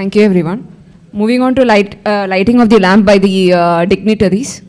Thank you, everyone. Moving on to lighting of the lamp by the dignitaries.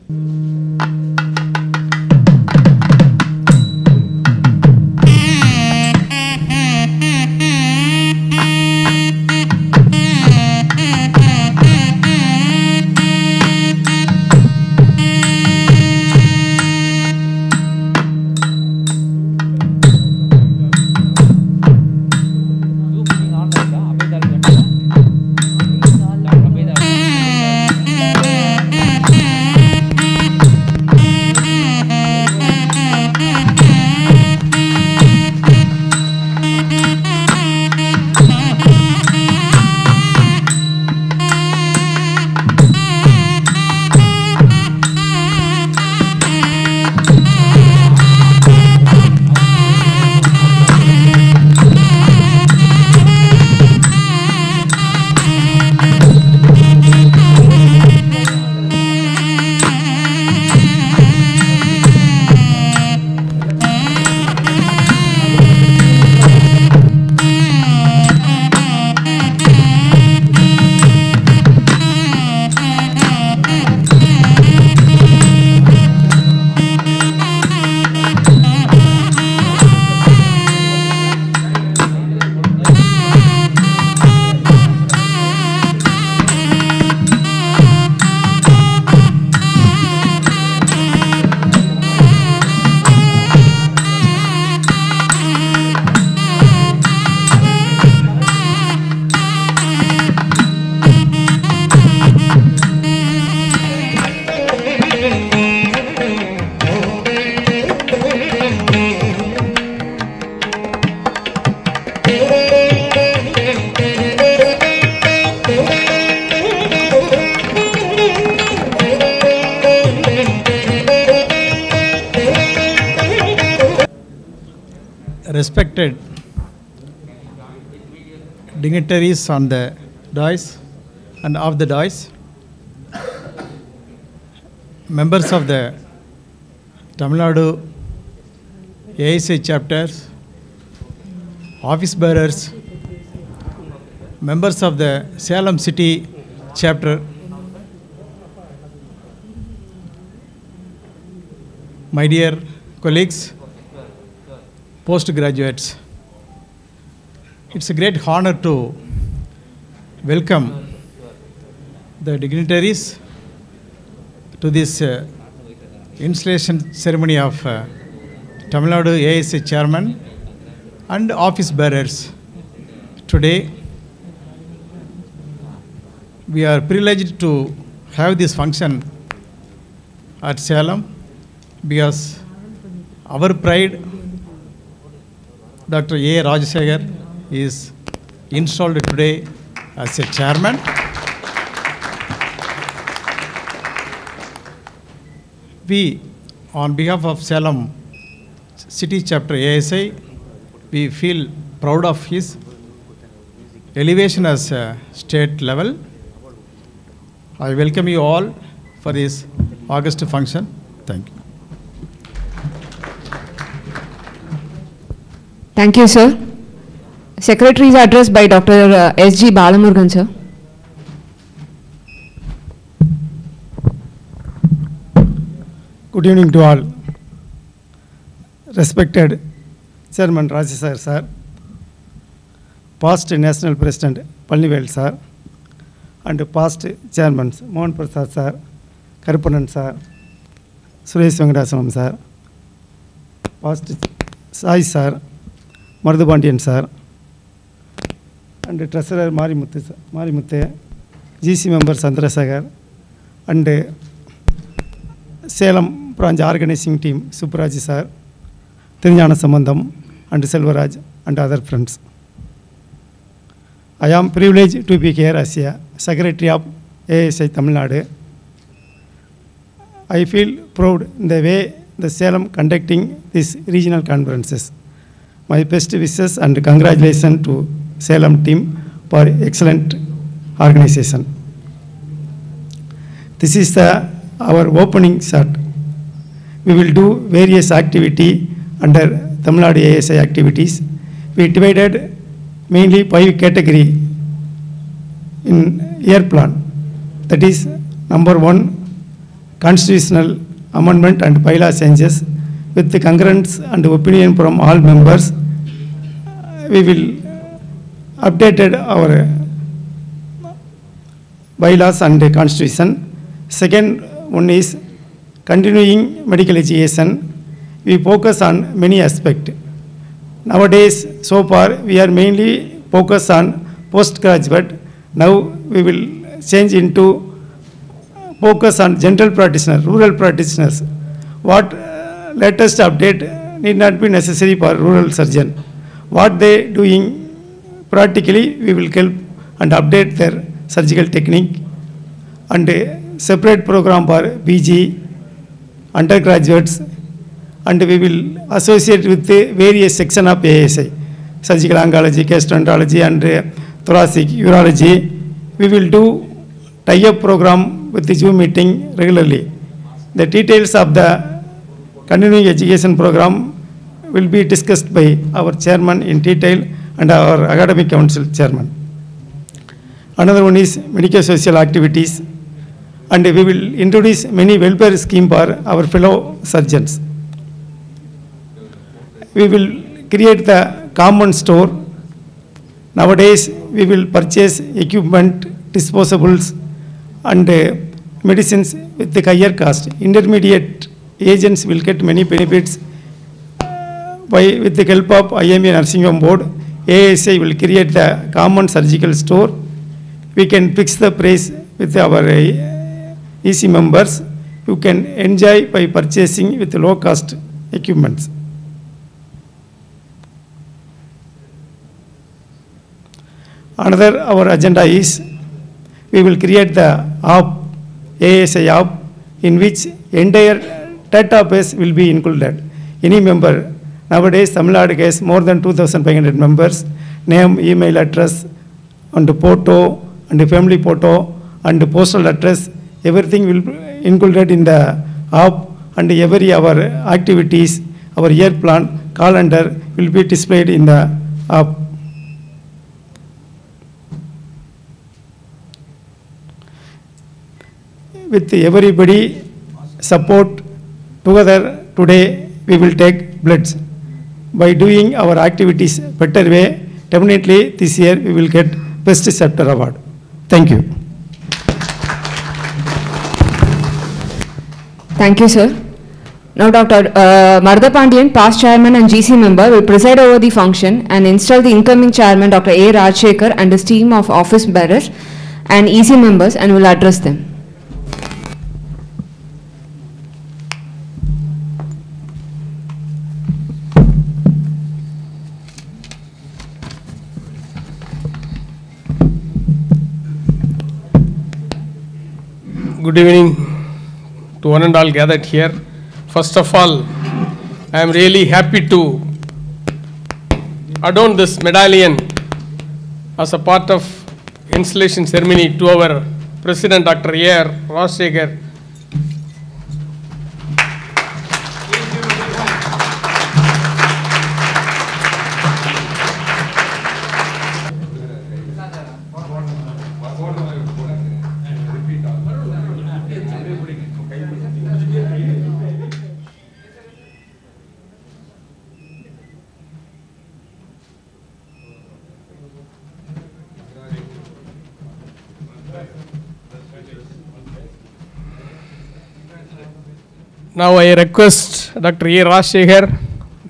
Respected dignitaries on the dais and off the dais, members of the Tamil Nadu AISI chapters, office bearers, members of the Salem City chapter, my dear colleagues, postgraduates, it's a great honor to welcome the dignitaries to this installation ceremony of Tamil Nadu AISI chairman and office bearers. Today, we are privileged to have this function at Salem because our pride, Dr. A. Rajasekhar, is installed today as a chairman. We, on behalf of Salem City Chapter AISI, we feel proud of his elevation as a state level. I welcome you all for this August function. Thank you. Thank you, sir. Secretary's address by Dr. S.G. Balamurgan, sir. Good evening to all. Respected Chairman Rajasekhar sir, past National President Palnivel sir, and past Chairmen Mohan Prasad sir, Karupanan sir, Suresh Venkatachalam sir, past Sai sir, Madhubandian sir, and Treasurer Marimutte, GC member Chandrasekhar, and Salem branch organizing team Supraji sir, Thiruñana Sambandam, and Selvaraj, and other friends. I am privileged to be here as a Secretary of AISI Tamil Nadu. I feel proud in the way the Salem conducting these regional conferences. My best wishes and congratulations to Salem team for excellent organization. This is our opening shot. We will do various activity under Tamil Nadu AISI activities. We divided mainly 5 category in year plan. That is number 1, constitutional amendment and bylaw changes with the concurrence and opinion from all members. We will updated our bylaws and the constitution. Second one is continuing medical education. We focus on many aspects. Nowadays, so far, we are mainly focused on postgraduate. Now we will change into focus on general practitioners, rural practitioners. What latest update need not be necessary for rural surgeon. What they doing practically, we will help and update their surgical technique, and a separate program for PG, undergraduates, and we will associate with the various section of ASI, surgical oncology, gastroenterology, and thoracic urology. We will do tie-up program with the Zoom meeting regularly. The details of the continuing education program will be discussed by our chairman in detail and our academic council chairman. Another one is medical social activities, and we will introduce many welfare schemes for our fellow surgeons. We will create the common store. Nowadays, we will purchase equipment, disposables, and medicines with the higher cost. Intermediate agents will get many benefits. With the help of IMA Nursing Home Board, ASI will create the common surgical store. We can fix the price with our EC members. You can enjoy by purchasing with low cost equipments. Another our agenda is we will create the app, ASI app, in which entire database will be included. Any member, nowadays Tamil Nadu has more than 2,500 members, name, email address, and photo, and family photo, and postal address, everything will be included in the app, and every our activities, our year plan, calendar will be displayed in the app. With everybody support together today, we will take bloods. By doing our activities better way, definitely this year we will get Best Chapter Award. Thank you. Thank you, sir. Now, Dr. Maruda Pandian, past chairman and GC member, will preside over the function and install the incoming chairman, Dr. A. Rajshekhar, and his team of office bearers and EC members, and will address them. Good evening to one and all gathered here. First of all, I am really happy to adorn this medallion as a part of installation ceremony to our President Dr. A. Rajshekhar. Now I request Dr. A. Rajshekhar,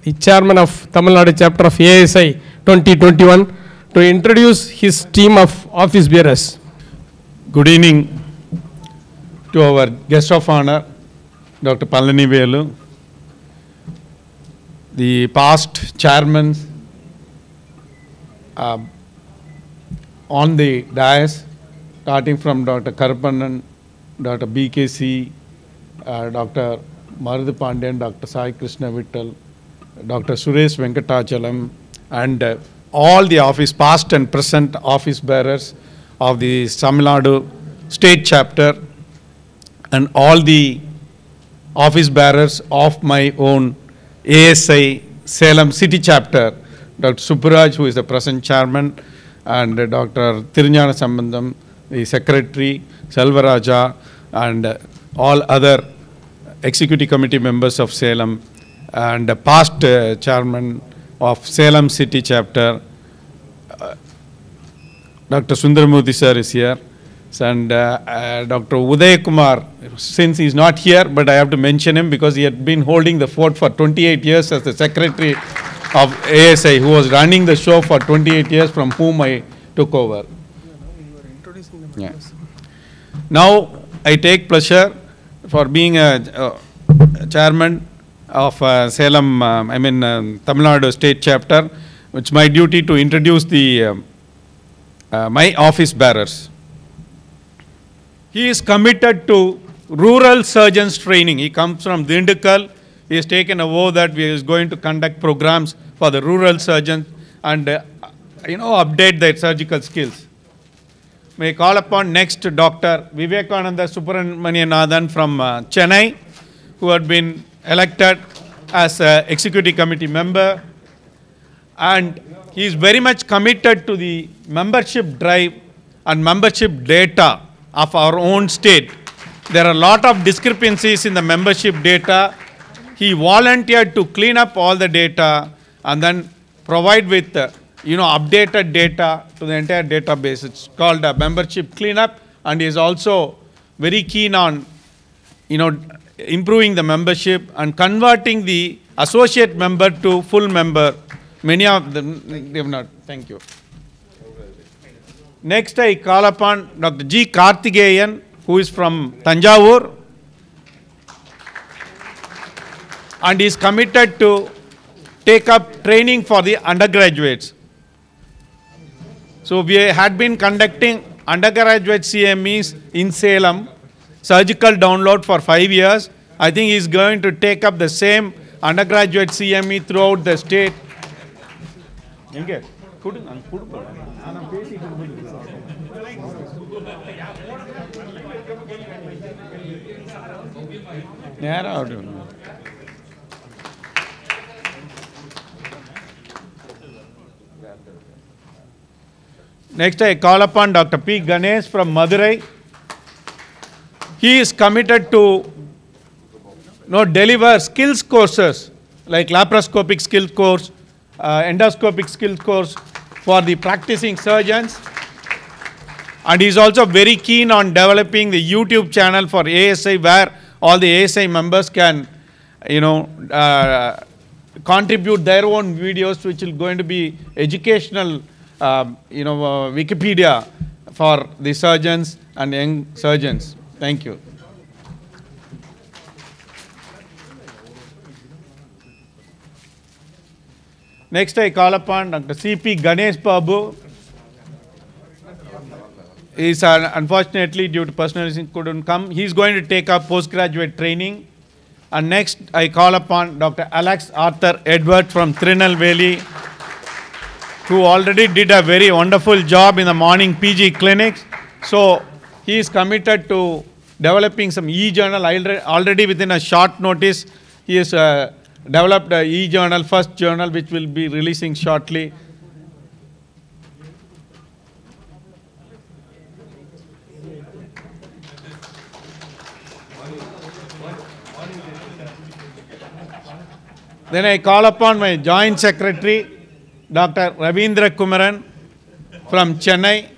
the chairman of Tamil Nadu chapter of ASI 2021, to introduce his team of office bearers. Good evening to our guest of honor, Dr. Palani Velu, the past chairmen on the dais, starting from Dr. Karpannan, Dr. BKC, Dr. Maruda Pandian, Dr. Sai Krishna Vittal, Dr. Suresh Venkatachalam, and all the office, past and present office bearers of the Tamil Nadu state chapter, and all the office bearers of my own ASI Salem city chapter, Dr. Subbaraj, who is the present chairman, and Dr. Tirunjana Sambandam, the Secretary, Selvaraja, and all other Executive Committee members of Salem, and the past Chairman of Salem City Chapter, Dr. Sundaramurthy sir is here, and Dr. Uday Kumar, since he is not here, but I have to mention him because he had been holding the fort for 28 years as the Secretary of ASI, who was running the show for 28 years, from whom I took over. Yeah. Now I take pleasure for being a chairman of Salem, Tamil Nadu State Chapter. It's my duty to introduce the my office bearers. He is committed to rural surgeons training. He comes from Dindukal. He has taken a vow that he is going to conduct programs for the rural surgeons and update their surgical skills. May I call upon next Dr. Vivekananda Subramanianathan from Chennai, who had been elected as an executive committee member, and he is very much committed to the membership drive and membership data of our own state. There are a lot of discrepancies in the membership data. He volunteered to clean up all the data and then provide with updated data to the entire database. It's called a membership cleanup, and he is also very keen on improving the membership and converting the associate member to full member. Many of them they have not. Thank you. Next, I call upon Dr. G. Karthigeyan, who is from Tanjavur, and is committed to take up training for the undergraduates. So we had been conducting undergraduate CMEs in Salem, surgical download for 5 years. I think he is going to take up the same undergraduate CME throughout the state. Next, I call upon Dr. P. Ganesh from Madurai. He is committed to deliver skills courses like laparoscopic skills course, endoscopic skills course for the practicing surgeons. And he is also very keen on developing the YouTube channel for ASI, where all the ASI members can, contribute their own videos, which is going to be educational, Wikipedia for the surgeons and young surgeons. Thank you. Next, I call upon Dr. C.P. Ganesh Babu. He is unfortunately, due to personal reasons, couldn't come. He is going to take up postgraduate training. And next, I call upon Dr. Alex Arthur Edward from Tirunelveli, who already did a very wonderful job in the morning PG clinics. So he is committed to developing some e-journal. Already within a short notice, he has developed an e-journal, first journal, which will be releasing shortly. Then I call upon my joint secretary, Dr. Ravindra Kumaran from Chennai.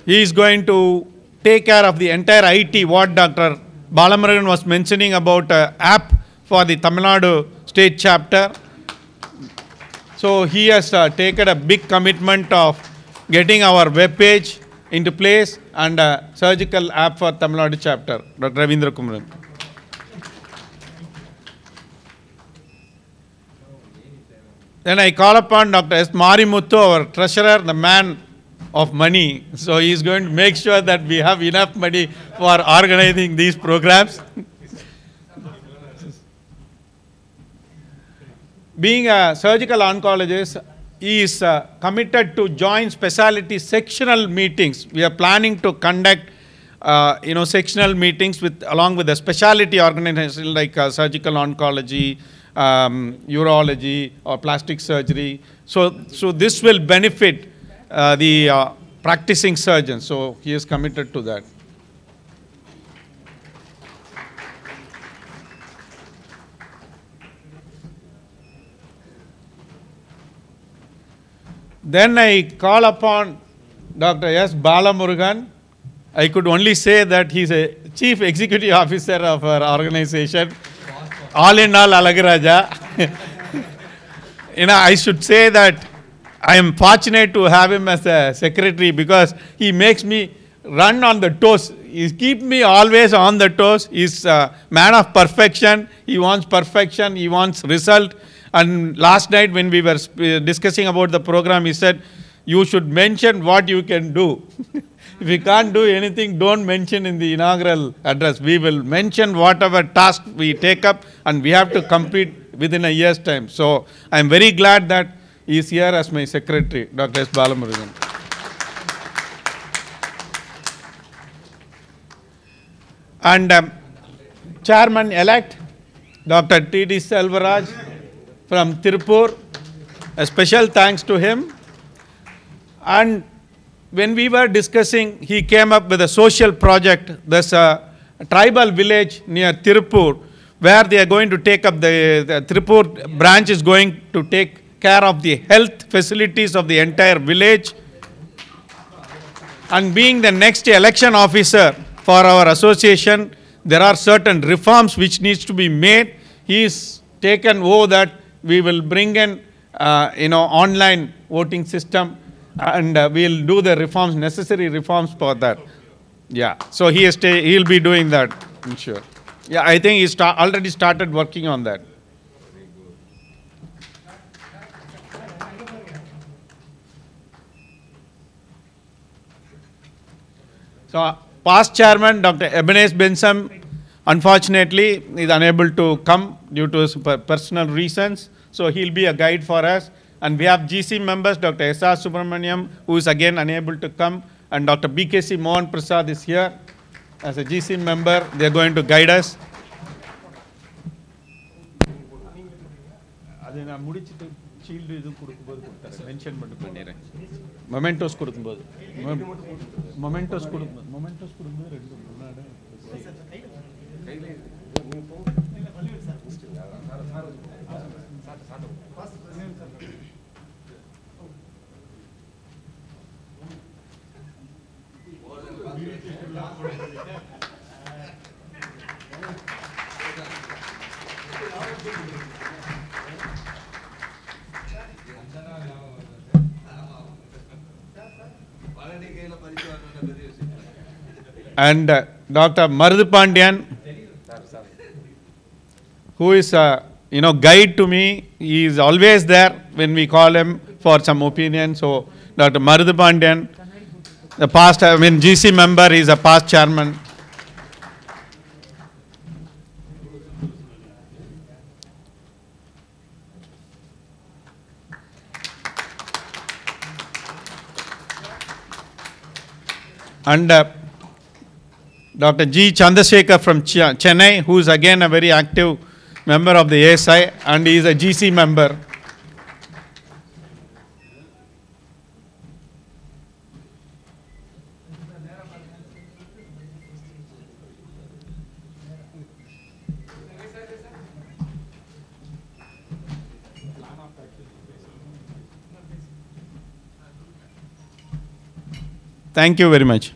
He is going to take care of the entire IT, what Dr. Balamurugan was mentioning about an app for the Tamil Nadu State Chapter. So he has taken a big commitment of getting our web page into place and a surgical app for Tamil Nadu Chapter, Dr. Ravindra Kumaran. Then I call upon Dr. S. Marimuthu, our treasurer, the man of money. So he is going to make sure that we have enough money for organizing these programs. Being a surgical oncologist, he is committed to join specialty sectional meetings. We are planning to conduct sectional meetings along with the specialty organizations like surgical oncology, urology or plastic surgery. So this will benefit the practicing surgeons. So he is committed to that. Then I call upon Dr. S. Balamurugan. I could only say that he's a Chief Executive Officer of our organization. All in all, Alagaraja. I should say that I am fortunate to have him as a secretary because he makes me run on the toes. He keeps me always on the toes. He's a man of perfection. He wants perfection. He wants result. And last night when we were discussing about the program, he said, you should mention what you can do. If you can't do anything, don't mention in the inaugural address. We will mention whatever task we take up and we have to complete within a year's time. So I am very glad that he is here as my secretary, Dr. S. Balamurugan. And Chairman-elect, Dr. T.D. Selvaraj from Tirupur, a special thanks to him. And when we were discussing, he came up with a social project. There's a tribal village near Tirupur where they are going to take up the Tirupur branch is going to take care of the health facilities of the entire village. And being the next election officer for our association, there are certain reforms which needs to be made. He is taken over that we will bring in online voting system. And we'll do the reforms, necessary reforms for that. Yeah, so he'll be doing that, I'm sure. Yeah, I think he already started working on that. So, past chairman, Dr. Ebenezer Benson, unfortunately, is unable to come due to his personal reasons. So, he'll be a guide for us. And we have GC members, Dr. S.R. Subramaniam, who is again unable to come, and Dr. B.K.C. Mohan Prasad is here as a GC member. They are going to guide us. Mementos And Dr. Marudhu Pandian, who is guide to me. He is always there when we call him for some opinion. So Dr. Marudhu Pandian, the past, GC member, he is a past chairman. And Dr. G. Chandrasekhar from Chennai, who is again a very active member of the ASI, and he is a GC member. Thank you very much.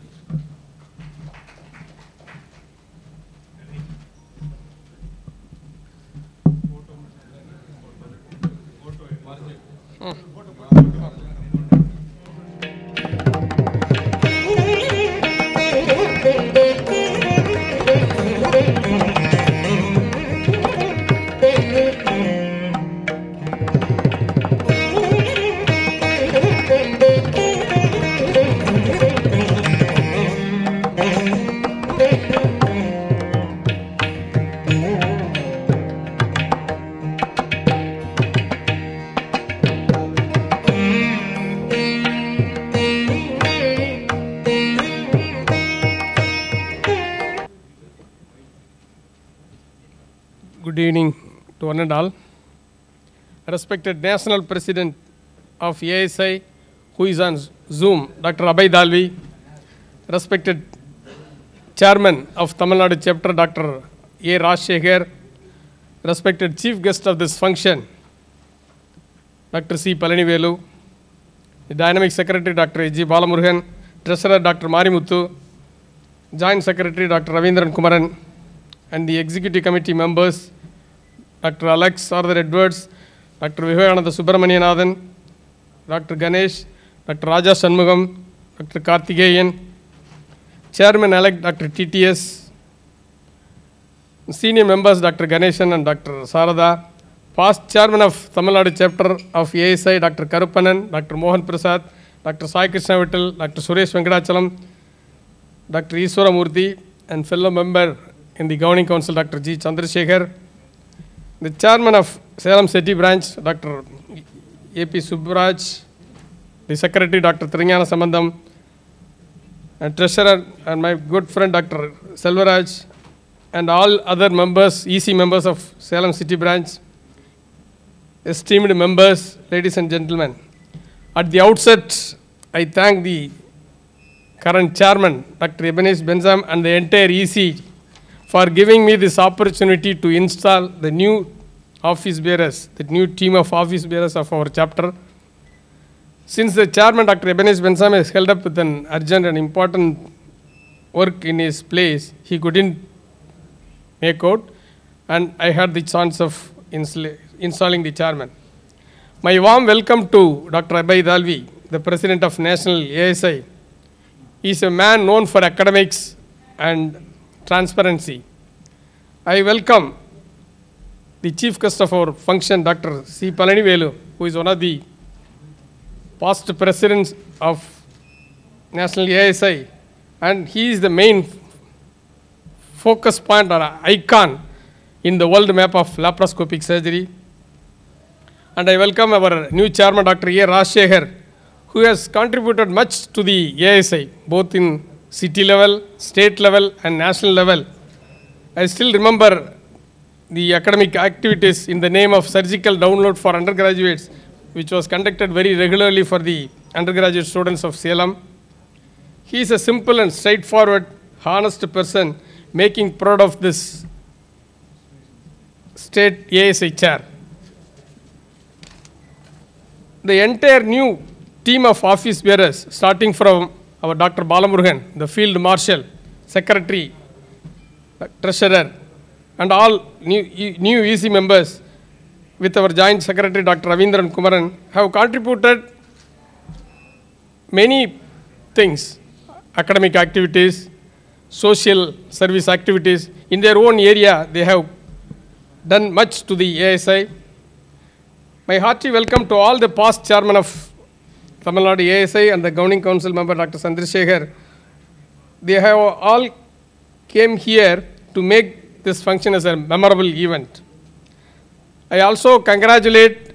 Good evening to one and all. respected National President of ASI, who is on Zoom, Dr. Abhay Dalvi, respected Chairman of Tamil Nadu Chapter, Dr. A. Rajshekhar, respected Chief Guest of this function, Dr. C. Palanivelu, the Dynamic Secretary, Dr. A. G. Balamurugan, Treasurer, Dr. Marimuthu, Joint Secretary, Dr. Ravindran Kumaran, and the Executive Committee members, Dr. Alex Arthur Edwards, Dr. Vivekananda Subramanianathan, Dr. Ganesh, Dr. Raja Shanmugam, Dr. Karthikeyan, Chairman-elect Dr. TTS, senior members Dr. Ganeshan and Dr. Sarada, past Chairman of Tamil Nadu Chapter of ASI, Dr. Karuppanan, Dr. Mohan Prasad, Dr. Sai Krishna Vittal, Dr. Suresh Venkatachalam, Dr. Iswara Murthy, and fellow member in the Governing Council, Dr. G. Chandrasekhar, the Chairman of Salem City Branch, Dr. A.P. Subbaraj, the Secretary, Dr. Trinyana Sambandam, and Treasurer, and my good friend, Dr. Selvaraj, and all other members, EC members of Salem City Branch, esteemed members, ladies and gentlemen. At the outset, I thank the current Chairman, Dr. Ebenezer Benzam, and the entire EC for giving me this opportunity to install the new office bearers, the new team of office bearers of our chapter. Since the Chairman, Dr. Ebenezer Benzam, is held up with an urgent and important work in his place, he couldn't make out, and I had the chance of installing the Chairman. My warm welcome to Dr. Abhay Dalvi, the President of National ASI. He is a man known for academics and transparency. I welcome the Chief Guest of our function, Dr. C. Palanivelu, who is one of the past presidents of National ASI, and he is the main focus point or icon in the world map of laparoscopic surgery. And I welcome our new Chairman, Dr. A. Rajshekhar, who has contributed much to the ASI, both in city level, state level, and national level. I still remember the academic activities in the name of surgical download for undergraduates, which was conducted very regularly for the undergraduate students of Salem. He is a simple and straightforward, honest person, making proud of this state ASI chair. The entire new team of office bearers, starting from our Dr. Balamurugan, the Field Marshal, Secretary, Treasurer, and all new EC members, with our Joint Secretary, Dr. Ravindran Kumaran, have contributed many things, academic activities, social service activities. In their own area, they have done much to the ASI. My hearty welcome to all the past chairmen of Tamil Nadu ASI and the Governing Council member, Dr. Chandrasekhar. They have all came here to make this function as a memorable event. I also congratulate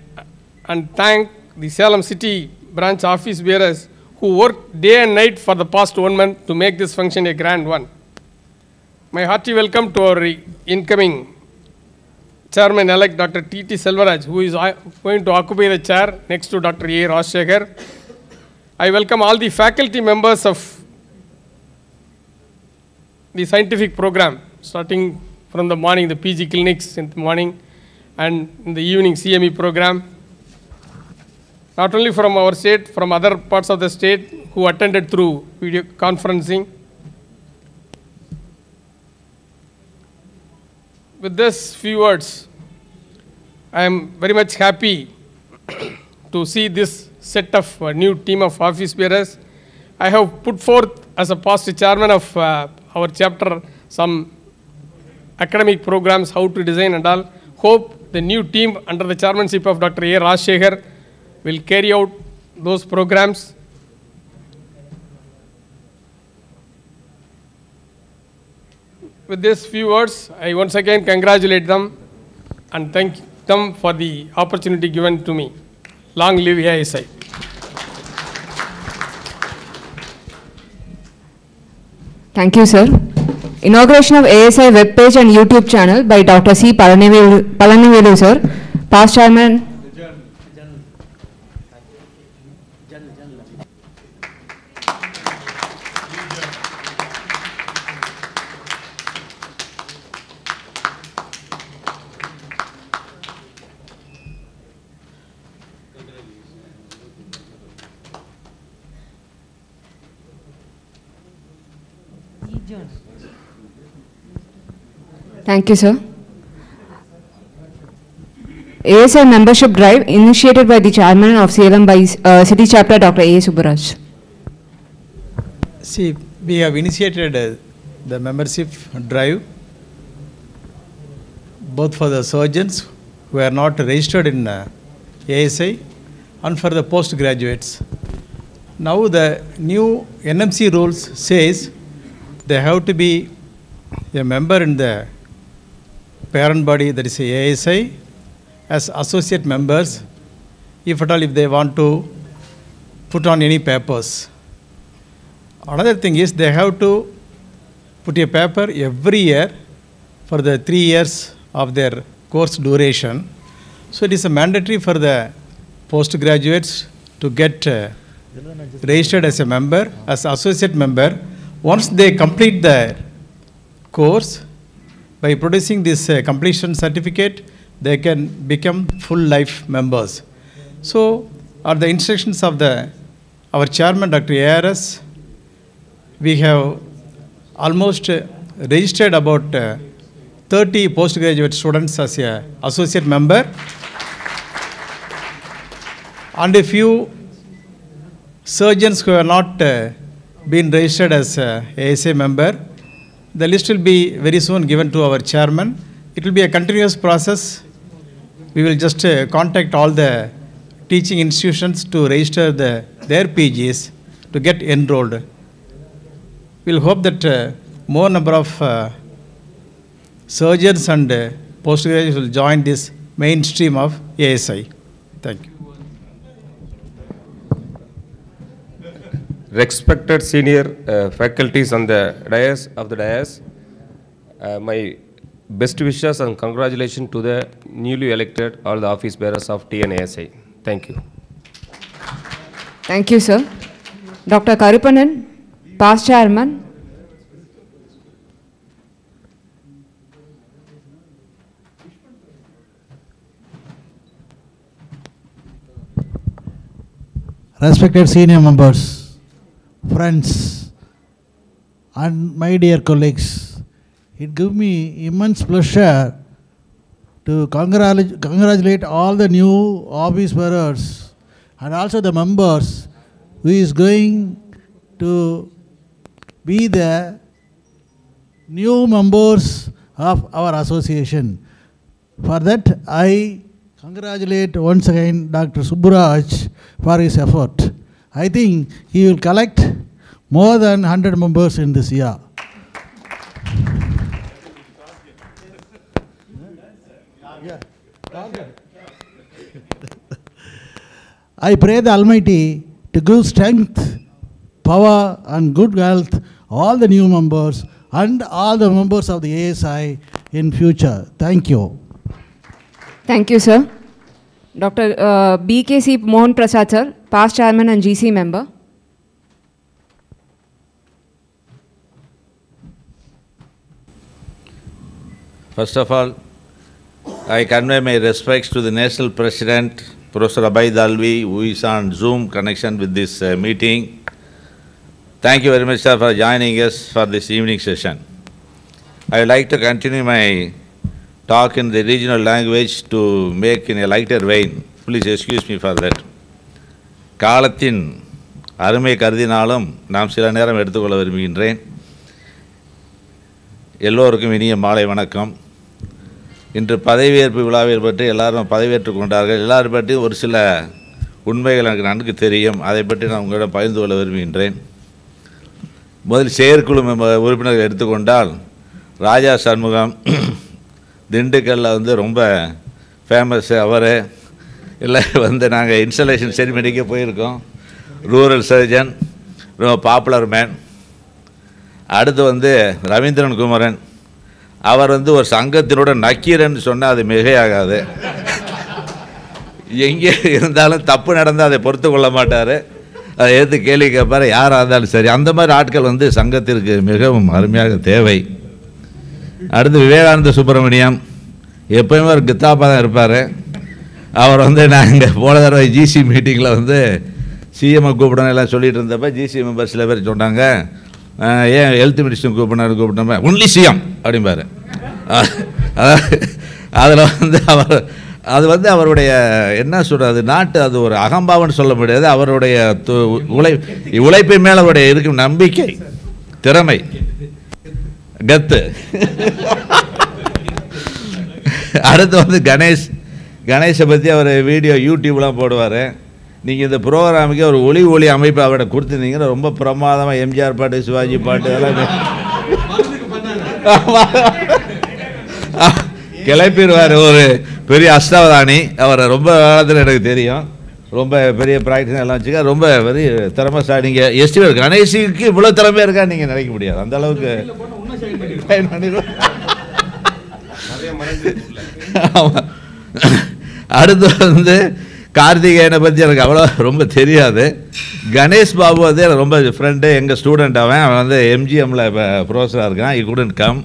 and thank the Salem City branch office bearers who worked day and night for the past 1 month to make this function a grand one. My hearty welcome to our incoming Chairman-elect, Dr. T.T. Selvaraj, who is going to occupy the chair next to Dr. A. Rajshekhar. I welcome all the faculty members of the scientific program, starting from the morning, the PG clinics in the morning, and in the evening CME program. Not only from our state, from other parts of the state who attended through video conferencing. With this few words, I am very much happy to see this set of new team of office bearers. I have put forth as a past chairman of our chapter some academic programs, how to design and all. Hope the new team under the chairmanship of Dr. A. Rajshekhar will carry out those programs. With these few words, I once again congratulate them and thank them for the opportunity given to me. Long live ASI. Thank you, sir. Inauguration of ASI webpage and YouTube channel by Dr. C. Palanivelu, sir, past chairman. Thank you, sir. ASI membership drive initiated by the chairman of Salem by City Chapter, Dr. A. Subbaraj. See, we have initiated the membership drive both for the surgeons who are not registered in ASI and for the postgraduates. Now the new NMC rules says they have to be a member in the parent body, that is ASI, as associate members, if at all if they want to put on any papers. Another thing is they have to put a paper every year for the 3 years of their course duration. So it is a mandatory for the postgraduates to get registered as a member, as associate member. Once they complete their course, by producing this completion certificate, they can become full life members. So, at the instructions of our chairman, Dr. ARS, we have almost registered about 30 postgraduate students as a associate member, and a few surgeons who have not been registered as ASA member. The list will be very soon given to our chairman. It will be a continuous process. We will just contact all the teaching institutions to register their PGs to get enrolled. We will hope that more number of surgeons and postgraduates will join this mainstream of ASI. Thank you. Respected senior faculties on the dais, my best wishes and congratulations to the newly elected all the office bearers of TNASI. Thank you. Thank you, sir. Dr. Karupanan, past chairman. Respected senior members, friends, and my dear colleagues, it gives me immense pleasure to congratulate all the new office bearers and also the members who is going to be the new members of our association. For that, I congratulate once again Dr. Subbaraj for his effort. I think he will collect more than 100 members in this year. I pray the Almighty to give strength, power and good health all the new members and all the members of the ASI in future. Thank you. Thank you, sir. Dr. BKC Mohan Prasad, sir, past chairman and GC member. First of all, I convey my respects to the National President, Professor Abhay Dalvi, who is on Zoom connection with this meeting. Thank you very much, sir, for joining us for this evening session. I would like to continue my talk in the regional language to make in a lighter vein. Please excuse me for that. காலத்தின் அருமை கருதினாலும் நாம் சில நேரம் எடுத்துக்கொள்ள விரும்புகின்றேன். எல்லோருக்கும் இனிய மாலை வணக்கம். இன்று பதவியேற்பு விழாவில் பற்றி எல்லாரும் பதவியேற்றுக் கொண்டார்கள். எல்லாரும் பற்றி ஒரு சில உண்மைகள் எனக்கு நன்கு தெரியும். அதை பற்றி நான் உங்களிடம் பகிர்ந்து கொள்ள விரும்புகின்றேன். முதல் செயற்குழு உறுப்பினர்கள் எடுத்துக்கொண்டால் ராஜா சண்முகம் திண்டுக்கல்லில் ரொம்ப ஃபேமஸ். அவர் இல்லை நாங்கள் இன்ஸ்டலேஷன் செரிமனிக்கு போயிருக்கோம். ரூரல் சர்ஜன், ரொம்ப பாப்புலர் மேன். அடுத்து ரவீந்திரன் குமரன், அவர் ஒரு சங்கத்தினோட நக்கீரன் சொன்னால் அது மிகையாகாது. எங்கே இருந்தாலும் தப்பு நடந்தால் அதை பொறுத்து கொள்ள மாட்டார். அதை எடுத்து கேள்வி கேட்பார், யாராக இருந்தாலும் சரி. அந்த மாதிரி ஆட்கள் சங்கத்திற்கு மிகவும் அருமையாக தேவை. அடுத்து விவேகானந்த சுப்பிரமணியம், எப்போயுமே ஒரு கித்தாப்பாக தான் இருப்பார். அவர் நாங்கள் போன தடவை ஜிசி மீட்டிங்கில் சிஎம்ஐ கூப்பிடணும் எல்லாம் சொல்லிட்டு இருந்தப்போ ஜிசி மெம்பர் சில பேர் சொன்னாங்க, ஏன் ஹெல்த் மினிஸ்டர் கூப்பிடணும் கூப்பிட்டோம், ஒன்லி சிஎம் அப்படிம்பார். அதில் வந்து அவருடைய என்ன சொல்கிறது, நாட்டு அது ஒரு அகம்பாவம்னு சொல்ல முடியாது. அவருடைய உழைப்பின் மேலே அவருடைய இருக்கும் நம்பிக்கை, திறமை, கத்து. அடுத்து வந்து கணேஷை பற்றி அவர் வீடியோ யூடியூப்லாம் போடுவார். நீங்கள் இந்த ப்ரோக்ராமுக்கு ஒரு ஒளி அமைப்பு அவரை கொடுத்துருந்தீங்கன்னா ரொம்ப பிரமாதமாக எம்ஜிஆர் பாட்டு, சிவாஜி பாட்டு அதெல்லாம் கிளப்பிடுவார். ஒரு பெரிய அஷ்டாவதானி. அவரை ரொம்ப காலத்தில் எனக்கு தெரியும். ரொம்ப பெரிய ப்ராக்டிஸ் எல்லாம் வச்சுக்க, ரொம்ப பெரிய திறமைசாலி. நீங்கள் எஸ்டிவேர் கணேஷுக்கு இவ்வளோ திறமையாக இருக்கா நீங்கள் நினைக்க முடியாது. அந்த அளவுக்கு அடுத்து வந்து கார்த்திகேயனை பற்றி எனக்கு அவ்வளோ ரொம்ப தெரியாது. கணேஷ் பாபு வந்து எனக்கு ரொம்ப ஃப்ரெண்டு, எங்கள் ஸ்டூடெண்ட். அவன் வந்து எம்ஜிஎம்மில் இப்போ ப்ரொஃபஸராக இருக்கான். ஈ குடன்ட் கம்.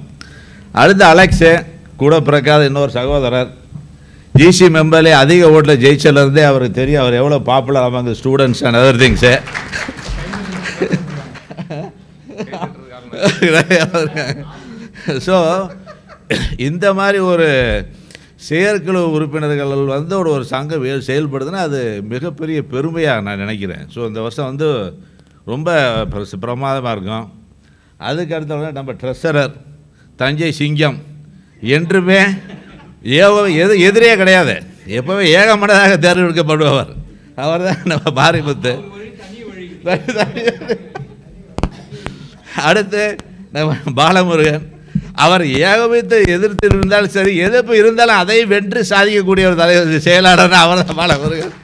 அடுத்து அலெக்ஸு கூட பிறக்காத இன்னொரு சகோதரர். ஜிசி மெம்பர்லேயே அதிக ஓட்டில் ஜெயிச்சலேருந்தே அவருக்கு தெரியும் அவர் எவ்வளோ பாப்புலர் ஆமாங்க students and other things. So இந்த மாதிரி ஒரு செயற்குழு உறுப்பினர்கள் வந்து ஒரு சங்கம் செயல்படுதுன்னா அது மிகப்பெரிய பெருமையாக நான் நினைக்கிறேன். ஸோ இந்த வருஷம் வந்து ரொம்ப பிரமாதமாக இருக்கும். அதுக்கு அடுத்த நம்ம ட்ரெஸரர் தஞ்சை சிங்கம் என்றுமே எதிரே கிடையாது. எப்போவே ஏகமனதாக தேர்ந்தெடுக்கப்படுபவர் அவர் தான் நம்ம பாரிமுத்து. அடுத்து நம்ம பாலமுருகன். அவர் ஏகமித்து எதிர்த்து இருந்தாலும் சரி, எதிர்ப்பு இருந்தாலும் அதை வென்று சாதிக்கக்கூடிய ஒரு தலைவர் செயலாளர்னா அவர் தான் பாலமுருகன்.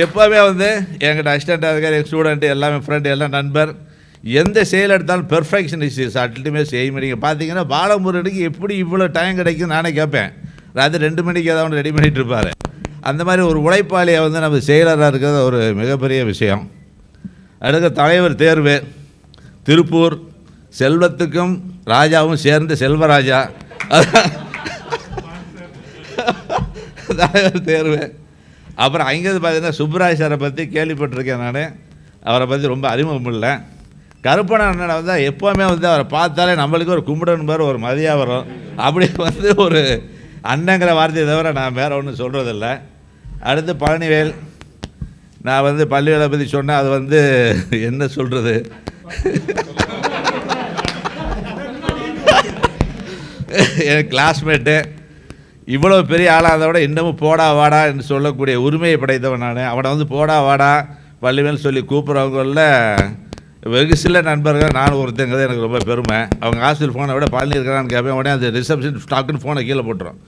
எப்போவுமே வந்து என்கிட்ட அசிஸ்டண்ட்டாக இருக்கார், எங்கள் ஸ்டூடெண்ட்டு எல்லாமே ஃப்ரெண்டு எல்லாம் நண்பர். எந்த செயல் எடுத்தாலும் பெர்ஃபெக்ஷன் இஸ் அல்டிமேட் எய்ம். நீங்கள் பார்த்தீங்கன்னா பாலமுருகனுக்கு எப்படி இவ்வளோ டைம் கிடைக்கும் நானே கேட்பேன். ராத்திரி 2 மணிக்கு ஏதாவது ரெடி பண்ணிகிட்டு இருப்பார். அந்த மாதிரி ஒரு உழைப்பாளியை வந்து நம்ம செயலராக இருக்கிறது ஒரு மிகப்பெரிய விஷயம். அடுத்த தலைவர் தேர்வு திருப்பூர் செல்வத்துக்கும் ராஜாவும் சேர்ந்து செல்வராஜா தலைவர் தேர்வு. அப்புறம் அங்கேருந்து பார்த்தீங்கன்னா சுப்ராஜ் சாரை பற்றி கேள்விப்பட்டிருக்கேன் நான். அவரை பற்றி ரொம்ப அறிமுகம் இல்லை. கருப்பண்ண அண்ணனை வந்து எப்போவுமே வந்து அவரை பார்த்தாலே நம்மளுக்கு ஒரு கும்பிடணும் பேர் ஒரு மதியாக வரும். அப்படி வந்து ஒரு அண்ணங்கிற வார்த்தையை தவிர நான் வேறு ஒன்றும் சொல்கிறதில்ல. அடுத்து பழனிவேல். நான் வந்து பள்ளிவேலை பற்றி சொன்னேன். அது வந்து என்ன சொல்கிறது, என் கிளாஸ்மேட்டு. இவ்வளோ பெரிய ஆளாக அதை விட இன்னமும் போடா வாடா என்று சொல்லக்கூடிய உரிமையை படைத்தவன் நான். அவனை வந்து போடா வாடா பள்ளிவேல் சொல்லி கூப்பிட்றவங்களில் வெகு சில நண்பர்கள் நான் ஒருத்தங்கிறது எனக்கு ரொம்ப பெருமை. அவங்க ஹாஸ்டல் ஃபோனை விட பழனி இருக்கிறான்னு கேட்பேன். உடனே அந்த ரிசப்ஷன் ஸ்டாக்குன்னு ஃபோனை கீழே போட்டுரும்.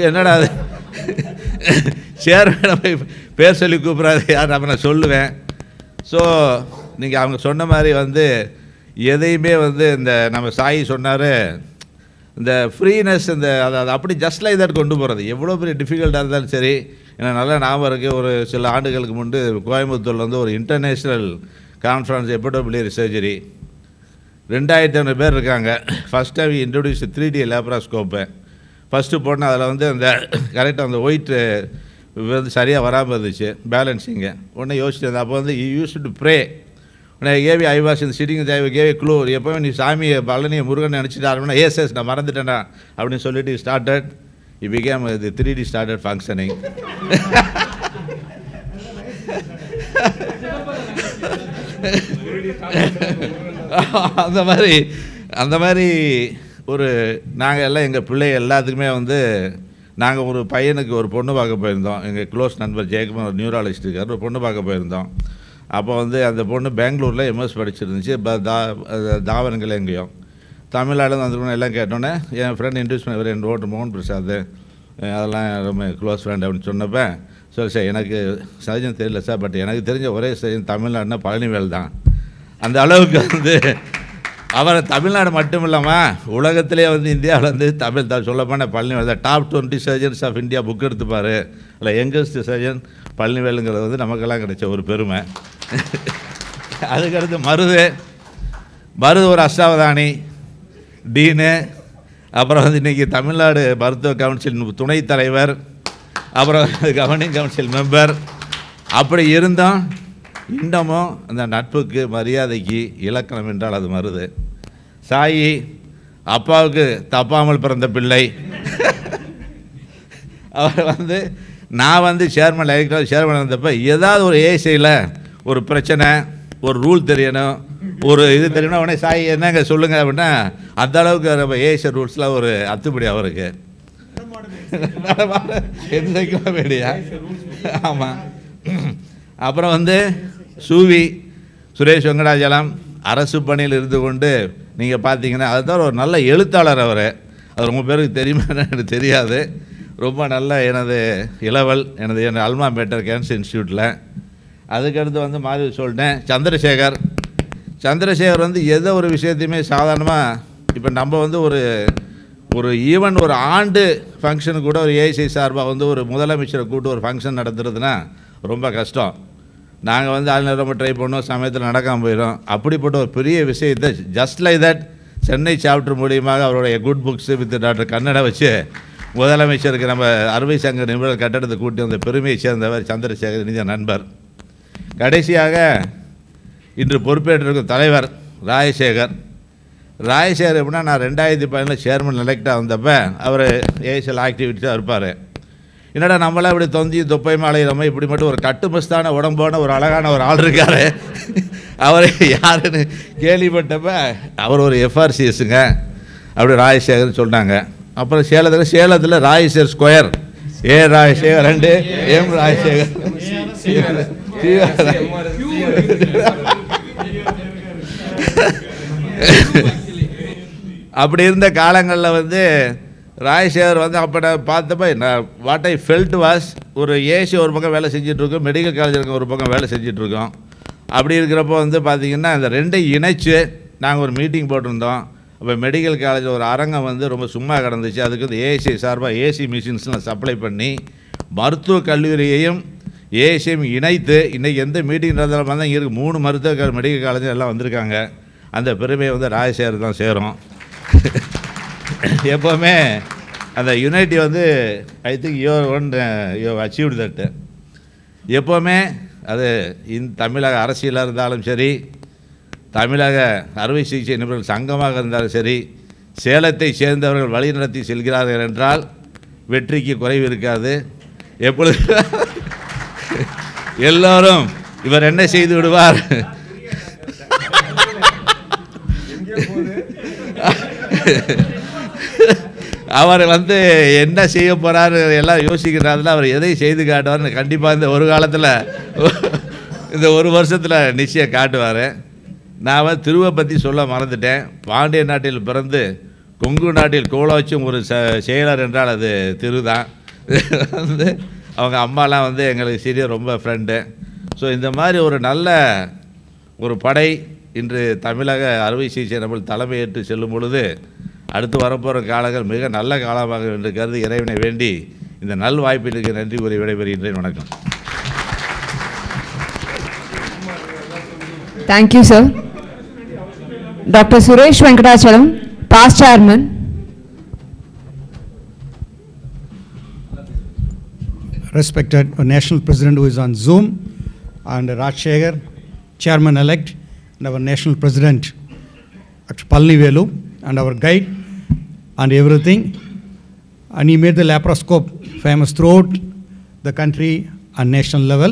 என்னடா அது சேர்மேனை போய் பேர் சொல்லி கூப்பிட்றாது யார் நம்ம நான் சொல்லுவேன். ஸோ நீங்கள் அவங்க சொன்ன மாதிரி வந்து எதையுமே வந்து இந்த நம்ம சாயி சொன்னார், இந்த ஃப்ரீனஸ் இந்த அதை அப்படி ஜஸ்ட் லைக் தட் கொண்டு போகிறது எவ்வளோ பெரிய டிஃபிகல்ட்டாக இருந்தாலும் சரி. எனக்கு நல்லா ஞாபகம் இருக்குது, ஒரு சில ஆண்டுகளுக்கு முன்பு கோயம்புத்தூரில் வந்து ஒரு இன்டர்நேஷ்னல் கான்ஃபரன்ஸ் எபிடோபிலியரி சர்ஜரி 2500 பேர் இருக்காங்க. ஃபஸ்ட் டைம் இன்ட்ரடியூஸ் 3D லேப்ராஸ்கோப்பை ஃபஸ்ட்டு போனால் அதில் வந்து அந்த கரெக்டாக அந்த ஒயிட்டு வந்து சரியாக வராமல் இருந்துச்சு பேலன்ஸிங்க. உடனே யோசிச்சு அப்போ வந்து யூஸ் டு ப்ரே. உடனே கேவி ஐ வாஸ் இந்த சிட்டிங் கேவி க்ளூ. எப்போவே நீ சாமியை பழனியை முருகன் நினச்சிட்டு ஆரம்பினா எஸ் நான் மறந்துட்டேன்டா அப்படின்னு சொல்லிட்டு ஸ்டார்டட் பிகேம் இது 3D ஸ்டார்டட் ஃபங்க்ஷனிங். அந்த மாதிரி ஒரு நாங்கள் எல்லாம் எங்கள் பிள்ளைகள் எல்லாத்துக்குமே வந்து நாங்கள் ஒரு பையனுக்கு ஒரு பொண்ணு பார்க்க போயிருந்தோம். எங்கள் க்ளோஸ் நண்பர் ஜெயக்குமார் ஒரு நியூராலஜிஸ்ட் இருக்கார், ஒரு பொண்ணு பார்க்க போயிருந்தோம். அப்போ வந்து அந்த பொண்ணு பெங்களூரில் எம்எஸ் படிச்சிருந்துச்சு. தாவரங்கள் எங்கேயும் தமிழ்நாடு வந்துருக்கணும் எல்லாம் கேட்டோன்னே என் ஃப்ரெண்ட் இன்ட்ரடியூஸ் பண்ணி என் ரோட்டு மோகன் பிரசாத் அதெல்லாம் ரொம்ப க்ளோஸ் ஃப்ரெண்ட் அப்படின்னு சொன்னப்போ சார் எனக்கு சர்ஜன் தெரியல சார், பட் எனக்கு தெரிஞ்ச ஒரே சர்ஜன் தமிழ்நாடுனா பழனிவேல் தான். அந்த அளவுக்கு வந்து அவர் தமிழ்நாடு மட்டும் இல்லாமல் உலகத்திலே வந்து இந்தியாவில் வந்து தமிழ் சொல்லப்போனால் பழனிவேல் தான். Top 20 surgeons of India book எடுத்துப்பார். இல்லை யங்கஸ்ட் சர்ஜன் பழனிவேலுங்கிறது வந்து நமக்கெல்லாம் கிடைச்ச ஒரு பெருமை. அதுக்கடுத்து மருது ஒரு அஷ்டாவதானி டீனு. அப்புறம் வந்து இன்றைக்கி தமிழ்நாடு மருத்துவ கவுன்சில் துணைத் தலைவர், அப்புறம் கவர்னிங் கவுன்சில் மெம்பர். அப்படி இருந்தோம் இன்னமும் அந்த நட்புக்கு மரியாதைக்கு இலக்கணம் என்றால் அது மருது. சாயி அப்பாவுக்கு தப்பாமல் பிறந்த பிள்ளை. அவர் வந்து நான் வந்து சேர்மன் இருந்தப்போ ஏதாவது ஒரு ஏசியில் ஒரு பிரச்சனை, ஒரு ரூல் தெரியணும், ஒரு இது தெரியணும், உடனே சாய் என்னங்க சொல்லுங்கள் அப்படின்னா அந்த அளவுக்கு நம்ம ஏசி ரூல்ஸ்லாம் ஒரு அத்துப்படி அவருக்கு. எந்த வேடியா? ஆமாம். அப்புறம் வந்து சூவி சுரேஷ் வெங்கடாச்சலம் அரசு பணியில் இருந்து கொண்டு நீங்கள் பார்த்தீங்கன்னா அதுதான் ஒரு நல்ல எழுத்தாளர். அவர் அது ரொம்ப பேருக்கு தெரியுமா எனக்கு தெரியாது. ரொம்ப நல்ல எனது இளவல் எனது அல்மா மேட்டர் கேன்சர் இன்ஸ்டியூட்டில். அதுக்கடுத்து வந்து மாதிரி சொல்லிட்டேன். சந்திரசேகர் வந்து எதோ ஒரு விஷயத்தையுமே சாதாரணமாக இப்போ நம்ம வந்து ஒரு ஈவன் ஒரு ஆண்டு ஃபங்க்ஷனுக்கு கூட ஒரு ஏஐசி சார்பாக வந்து ஒரு முதலமைச்சரை கூப்பிட்டு ஒரு ஃபங்க்ஷன் நடத்துறதுன்னா ரொம்ப கஷ்டம். நாங்கள் வந்து ஆள் ரொம்ப ட்ரை பண்ணோம், சமயத்தில் நடக்காமல் போயிடும். அப்படிப்பட்ட ஒரு பெரிய விஷயத்தை just like that Chennai chapter மூலியமாக அவருடைய good books with doctor Kannada வச்சு முதலமைச்சருக்கு நம்ம அறுவை சங்க நிபுணர் கட்டடத்தை கூட்டி வந்த பெருமையை சேர்ந்தவர் சந்திரசேகர், இனிய நண்பர். கடைசியாக இன்று பொறுப்பேற்றிருக்கும் தலைவர் ராஜசேகர் எப்படின்னா நான் 2010 சேர்மன் எலெக்டாக வந்தப்போ அவர் ஏஎஸ்எல் ஆக்டிவிட்டிஸாக இருப்பார். என்னடா நம்மளாம் இப்படி தொந்தி தொப்பை மாலை நம்ம இப்படி மட்டும் ஒரு கட்டுமஸ்தான உடம்போன ஒரு அழகான ஒரு ஆள் இருக்கார், அவர் யாருன்னு கேள்விப்பட்டப்போ அவர் ஒரு எஃப்ஆர்சிஎஸ்ங்க அப்படி ராஜசேகர்னு சொன்னாங்க. அப்புறம் சேலத்தில் ராஜசேகர் ஸ்கொயர், ஏ ராஜசேகர் 2 எம் ராஜசேகர். அப்படி இருந்த காலங்களில் வந்து ராஜசேகர் வந்து அப்போ நான் பார்த்தப்ப நான் வாட் ஐ ஃபெல்ட் வாஸ் ஒரு ஏசி ஒரு பக்கம் வேலை செஞ்சிட்ருக்கோம், மெடிக்கல் காலேஜ் இருக்க ஒரு பக்கம் வேலை செஞ்சிட்ருக்கோம். அப்படி இருக்கிறப்போ வந்து பார்த்திங்கன்னா இந்த ரெண்டையும் இணைச்சு நாங்கள் ஒரு மீட்டிங் போட்டிருந்தோம். அப்போ மெடிக்கல் காலேஜில் ஒரு அரங்கம் வந்து ரொம்ப சும்மா கிடந்துச்சு. அதுக்கு வந்து ஏசி சார்பாக ஏசி மிஷின்ஸ்லாம் சப்ளை பண்ணி மருத்துவக் கல்லூரியையும் ஏசியும் இணைத்து இன்றைக்கி எந்த மீட்டிங் நடந்தாலும் பார்த்தா இங்கே இருக்குது 3 மருத்துவ மெடிக்கல் காலேஜ் எல்லாம் வந்திருக்காங்க. அந்த பெருமையை வந்து ராஜசேகர் தான் சேரும். எப்போவுமே அந்த யுனைட்டி வந்து ஐ திங்க் யூ அச்சீவ்டு தட்டு. எப்போவுமே அது தமிழக அரசியலாக இருந்தாலும் சரி, தமிழக அறுவை சிகிச்சை நிபுணர்கள் சங்கமாக இருந்தாலும் சரி, சேலத்தை சேர்ந்தவர்கள் வழி நடத்தி செல்கிறார்கள் என்றால் வெற்றிக்கு குறைவு இருக்காது. எப்பொழுது எல்லோரும் இவர் என்ன செய்து விடுவார், அவர் வந்து என்ன செய்ய போகிறாரு எல்லாம் யோசிக்கிறாருல, அவர் எதை செய்து காட்டுவார்னு கண்டிப்பாக இந்த ஒரு காலத்தில் இந்த ஒரு வருஷத்தில் நிச்சயம் காட்டுவார். நான் வந்து திருவை பற்றி சொல்ல மறந்துட்டேன். பாண்டிய நாட்டில் பிறந்து கொங்கு நாட்டில் கோலோச்சும் ஒரு செயலர் என்றால் அது திரு தான். வந்து அவங்க அம்மாலாம் வந்து எங்களுக்கு சீரிய ரொம்ப ஃப்ரெண்டு. ஸோ இந்த மாதிரி ஒரு நல்ல ஒரு படை இன்று தமிழக அறுவை சிகிச்சை நம்ம தலைமையேற்று செல்லும் பொழுது அடுத்து வரப்போகிற காலங்கள் மிக நல்ல காலமாக என்று கருதி இறைவனை வேண்டி இந்த நல் வாய்ப்பிற்கு நன்றி கூறி விடைபெறுகின்றேன். வணக்கம். Thank you, sir. Dr. Suresh Venkatachalam, past chairman. Respected national president who is on Zoom, and Rajshekhar, chairman-elect, and our national president, Dr. Palnivelu, and our guide, and everything. And he made the laparoscope famous throughout the country and national level,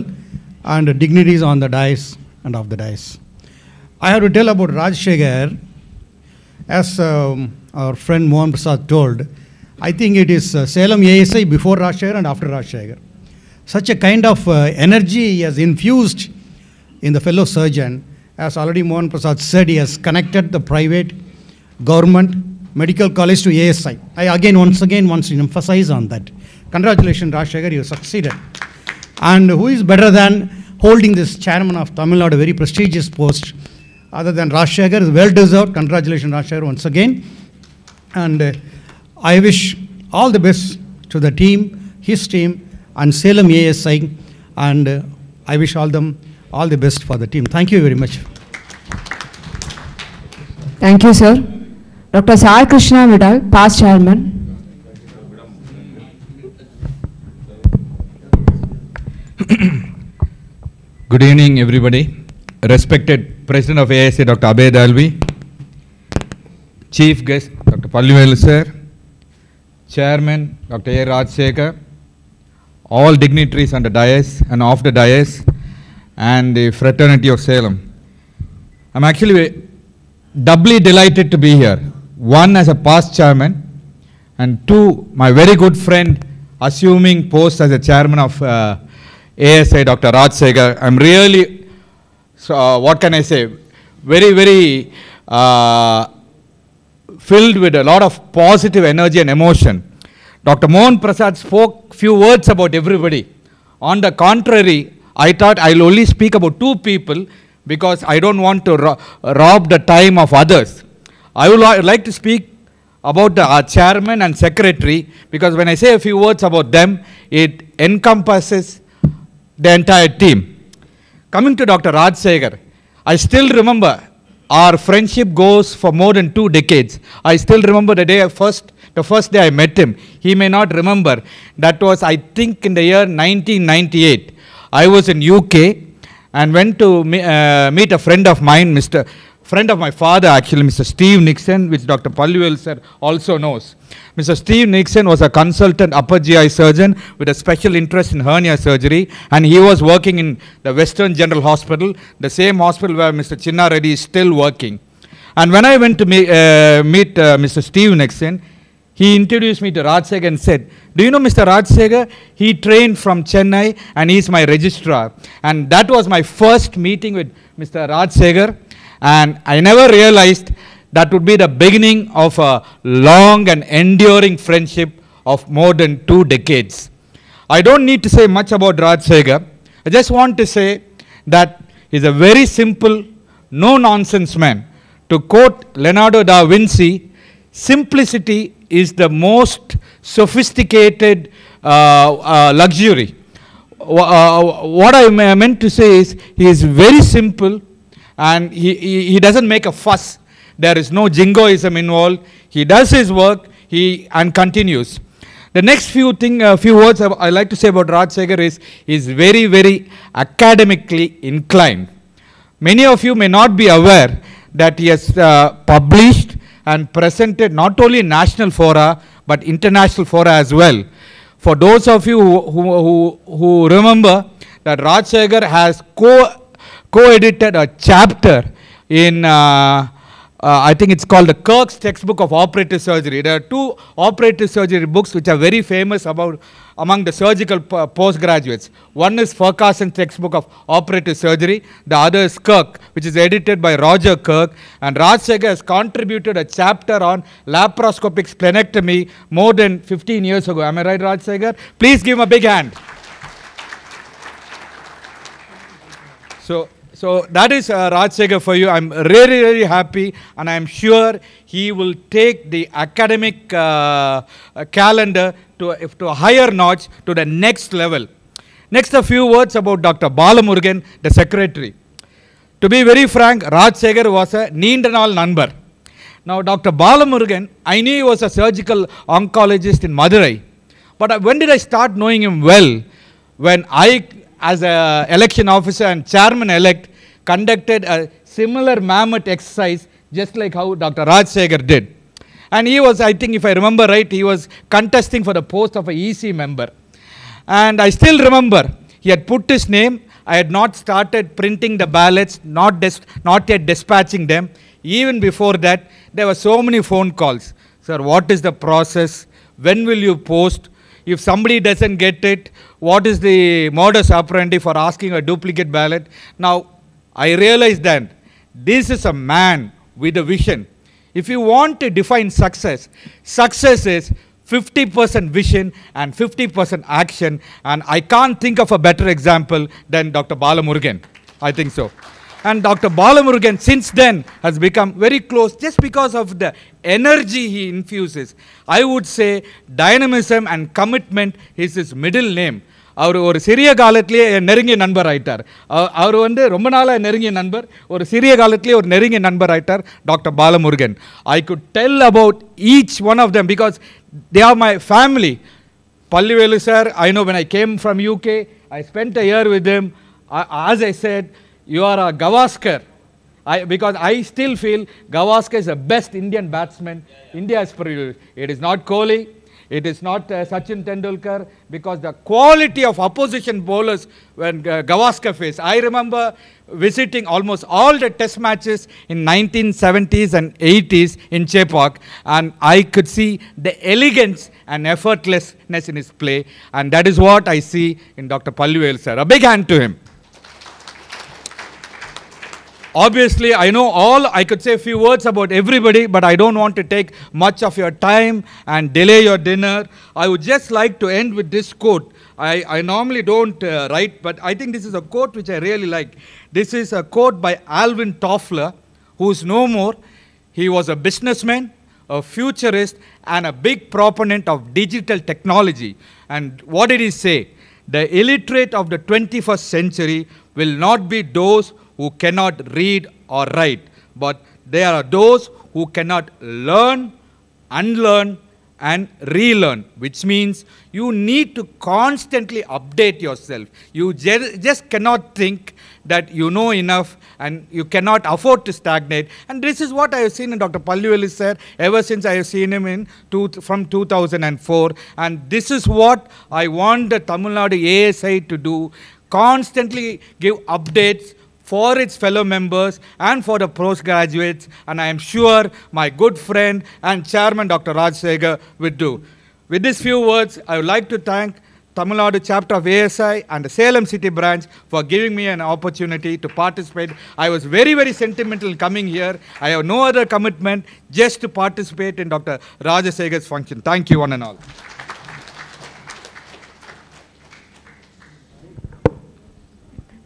and dignities on the dais and off the dais. I have to tell about Rajshekhar. As our friend Mohan Prasad told, I think it is Salem ASI before Rajshekhar and after Rajshekhar. Such a kind of energy he has infused in the fellow surgeon. As already Mohan Prasad said, he has connected the private, government, medical college to ASI. I once again want to emphasize on that. Congratulations, Rajshekhar, you succeeded. And who is better than holding this chairman of Tamil Nadu, a very prestigious post, other than Rajshekhar? Is well deserved. Congratulations, Rajshekhar, once again. And I wish all the best to the team, his team, and Salem ASI, and I wish all the best for the team. Thank you very much. Thank you, sir. Dr. Sai Krishna Vidal, past chairman. Good evening, everybody. Respected President of ASA, Dr. Abhay Dalvi, Chief Guest, Dr. Pallivelu sir, Chairman Dr. A. Rajsekhar, all dignitaries on the dais and off the dais, and the fraternity of Salem. I'm actually doubly delighted to be here. One, as a past chairman, and two, my very good friend assuming post as a chairman of ASI, Dr. Rajsekhar. I'm really, what can I say, very filled with a lot of positive energy and emotion. Dr. Mohan Prasad spoke few words about everybody. On the contrary, I thought I'll only speak about two people because I don't want to rob the time of others. I would like to speak about our chairman and secretary, because when I say a few words about them, it encompasses the entire team. Coming to Dr. Rajsekhar, I still remember our friendship goes for more than 2 decades. I still remember the first day I met him. He may not remember. That was, I think, in the year 1998. I was in UK and went to meet a friend of mine, friend of my father actually, Mr. Steve Nixon, which Dr. Pallivelu sir also knows. Mr. Steve Nixon was a consultant upper GI surgeon with a special interest in hernia surgery, and he was working in the Western General Hospital, the same hospital where Mr. Chinna Reddy is still working. And when I went to meet Mr. Steve Nixon, he introduced me to Rajsekhar and said, "Do you know Mr. Rajsekhar? He trained from Chennai and he's my registrar." And that was my first meeting with Mr. Rajsekhar. And I never realized that would be the beginning of a long and enduring friendship of more than 2 decades. I don't need to say much about Rajsekhar. I just want to say that he's a very simple, no-nonsense man. To quote Leonardo da Vinci, simplicity is the most sophisticated luxury. What I meant to say is he is very simple, and he doesn't make a fuss. There is no jingoism involved. He does his work and continues. The next few words I like to say about Rajsekhar is he's very academically inclined. Many of you may not be aware that he has published and presented not only national fora but international fora as well. For those of you who remember that Rajsekhar has co-edited a chapter in, I think it's called the Kirk's Textbook of Operative Surgery. There are 2 operative surgery books which are very famous among the surgical postgraduates. One is Ferguson's Textbook of Operative Surgery. The other is Kirk, which is edited by Roger Kirk. And Rajsekhar has contributed a chapter on laparoscopic splenectomy more than 15 years ago. Am I right, Rajsekhar? Please give him a big hand. So that is Rajsekhar for you. I'm really happy, and I'm sure he will take the academic calendar to a higher notch, to the next level. Next, a few words about Dr. Balamurugan, the secretary. To be very frank, Rajsekhar was a Neendanal Nanbar. Now, Dr. Balamurugan, I knew he was a surgical oncologist in Madurai. But when did I start knowing him well? When I, as an election officer and chairman-elect, conducted a similar mammoth exercise just like how Dr. Rajsekhar did. And he was, I think if I remember right, he was contesting for the post of an EC member. And I still remember, he had put his name. I had not started printing the ballots, not yet dispatching them. Even before that, there were so many phone calls. Sir, what is the process? When will you post? If somebody doesn't get it, what is the modus operandi for asking a duplicate ballot? Now, I realized that this is a man with a vision. If you want to define success, success is 50% vision and 50% action, and I can't think of a better example than Dr. Balamurugan. I think so. And Dr. Balamurugan since then has become very close just because of the energy he infuses. I would say dynamism and commitment is his middle name. அவர் ஒரு சிறிய காலத்திலே நெருங்கிய நண்பர் ஆயிட்டார். அவர் வந்து ரொம்ப நாளாக நெருங்கிய நண்பர், ஒரு சிறிய காலத்திலே ஒரு நெருங்கிய நண்பர் ஆயிட்டார் doctor Balamurugan. I could tell about each one of them because they are my family. Pallivelu sir, I know when I came from UK, I spent a year with him. As I said, you are a Gavaskar. Because I still feel Gavaskar is the best Indian batsman India has produced. It is not Kohli, it is not Sachin Tendulkar, because the quality of opposition bowlers when Gavaskar faced. I remember visiting almost all the test matches in 1970s and 80s in Chepauk, and I could see the elegance and effortlessness in his play, and that is what I see in Dr. Pallivelu sir. A big hand to him. Obviously, I know I could say a few words about everybody, but I don't want to take much of your time and delay your dinner. I would just like to end with this quote. I normally don't write, but I think this is a quote which I really like. This is a quote by Alvin Toffler, who is no more. He was a businessman, a futurist, and a big proponent of digital technology. And what did he say? The illiterate of the 21st century will not be those who cannot read or write, but there are those who cannot learn, unlearn, and relearn, which means you need to constantly update yourself. You just cannot think that you know enough, and you cannot afford to stagnate. And this is what I have seen in Dr. Pallivelu sir ever since I have seen him from 2004. And this is what I want the Tamil Nadu ASI to do, constantly give updates for its fellow members and for the postgraduates, and I am sure my good friend and chairman Dr. Rajshekhar will do. With these few words, I would like to thank Tamil Nadu chapter of ASI and the Salem City branch for giving me an opportunity to participate. I was very, very sentimental coming here. I have no other commitment, just to participate in Dr. Rajashekhar's function. Thank you one and all.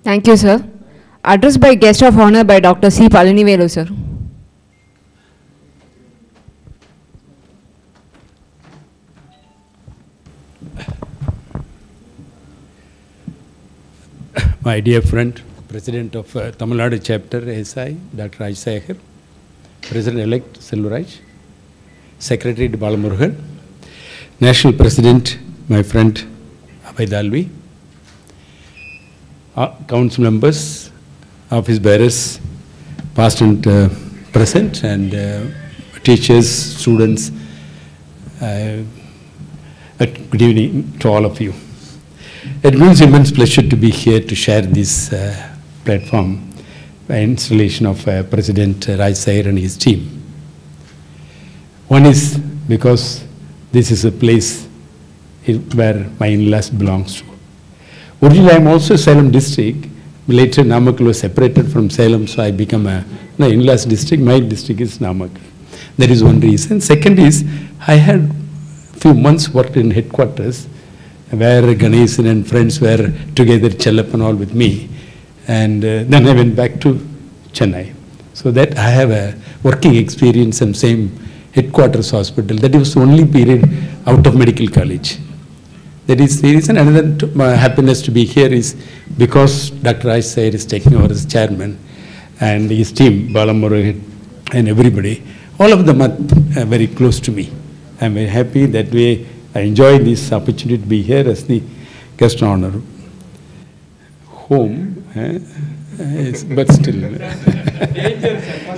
Thank you, sir. Address by guest of honor by Dr. C. Palanivellu, sir. My dear friend, President of Tamil Nadu Chapter ASI, Dr. Rajshekhar, President-elect Selvaraj, Secretary Balamurugan, National President, my friend Abhay Dalvi, Council members, office bearers, past and present, and teachers, students. Good evening to all of you. It gives immense pleasure to be here to share this platform by installation of President Rajshekhar and his team. One is because this is a place where my in-laws belongs to. Originally, I am also Salem district. Later, Namakkal was separated from Salem, so I become a in-laws district. My district is Namakkal. That is one reason. Second is, I had few months worked in headquarters, where Ganesan and friends were together, Chellappan all with me. And then I went back to Chennai. So that I have a working experience in same headquarters hospital. That was the only period out of medical college. That is the reason. Another happiness to be here is because Dr. Rajshekhar is taking over as chairman, and his team, Balamurugan and everybody, all of them are very close to me. I am very happy that way. I enjoy this opportunity to be here as the guest of honor. Home, but still.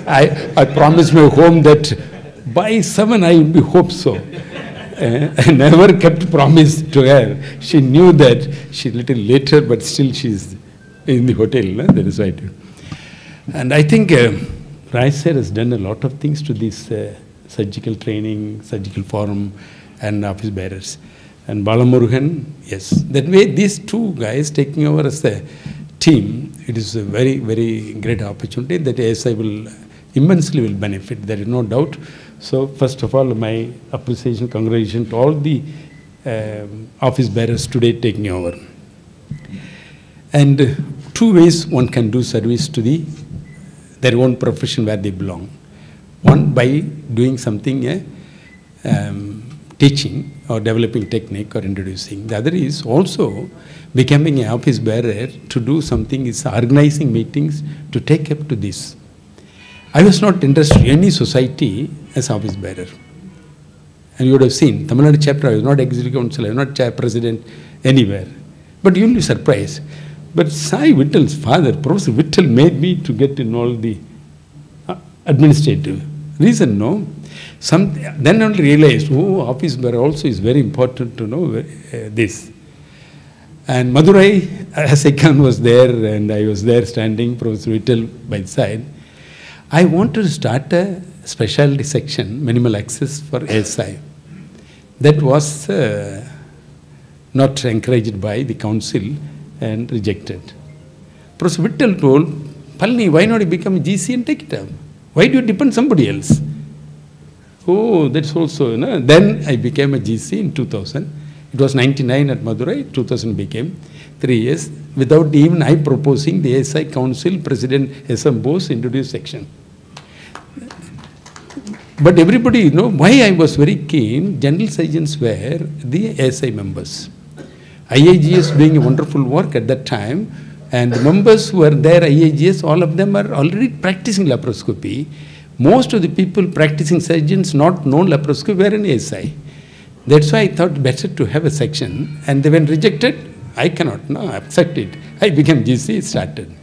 I promised my home that by 7 I will be home so. I never kept promise to her. She knew that she little later, but still she's in the hotel. That is why. And I think Rajshekhar has done a lot of things to this surgical training, surgical forum, and office bearers. And Balamurugan, yes. That way, these two guys taking over as the team, it is a very, very great opportunity that ASI will immensely will benefit. There is no doubt. So, first of all, my appreciation, congratulations to all the office bearers today taking over. And two ways one can do service to their own profession where they belong. One, by doing something, teaching or developing technique or introducing. The other is also becoming an office bearer to do something, is organizing meetings to take up to this. I was not interested in any society as office bearer. And you would have seen, Tamil Nadu chapter, I was not executive council, I was not chair president anywhere. But you will be surprised. But Sai Vittal's father, Professor Vittal, made me to get in all the administrative. Reason, no. Then only realized, oh, office bearer also is very important to know this. And Madurai, Sekan was there, and I was there standing, Professor Vittal by the side. I wanted to start a specialty section, minimal access for ASI. That was not encouraged by the council and rejected. Professor Vittal told, Palni, why not you become a GC and take it up? Why do you depend on somebody else? Oh, that's also, you know. Then I became a GC in 2000. It was 99 at Madurai, 2000 became 3 years, without even I proposing. The ASI Council President S.M. Bose introduced section. But everybody, you know, why I was very keen, general surgeons were the ASI members. IAGS doing a wonderful work at that time, and the members who were there, IAGS, all of them are already practicing laparoscopy. Most of the people practicing surgeons not known laparoscopy were in ASI. That's why I thought better to have a section. And when rejected, I cannot accept it. I became GC, started.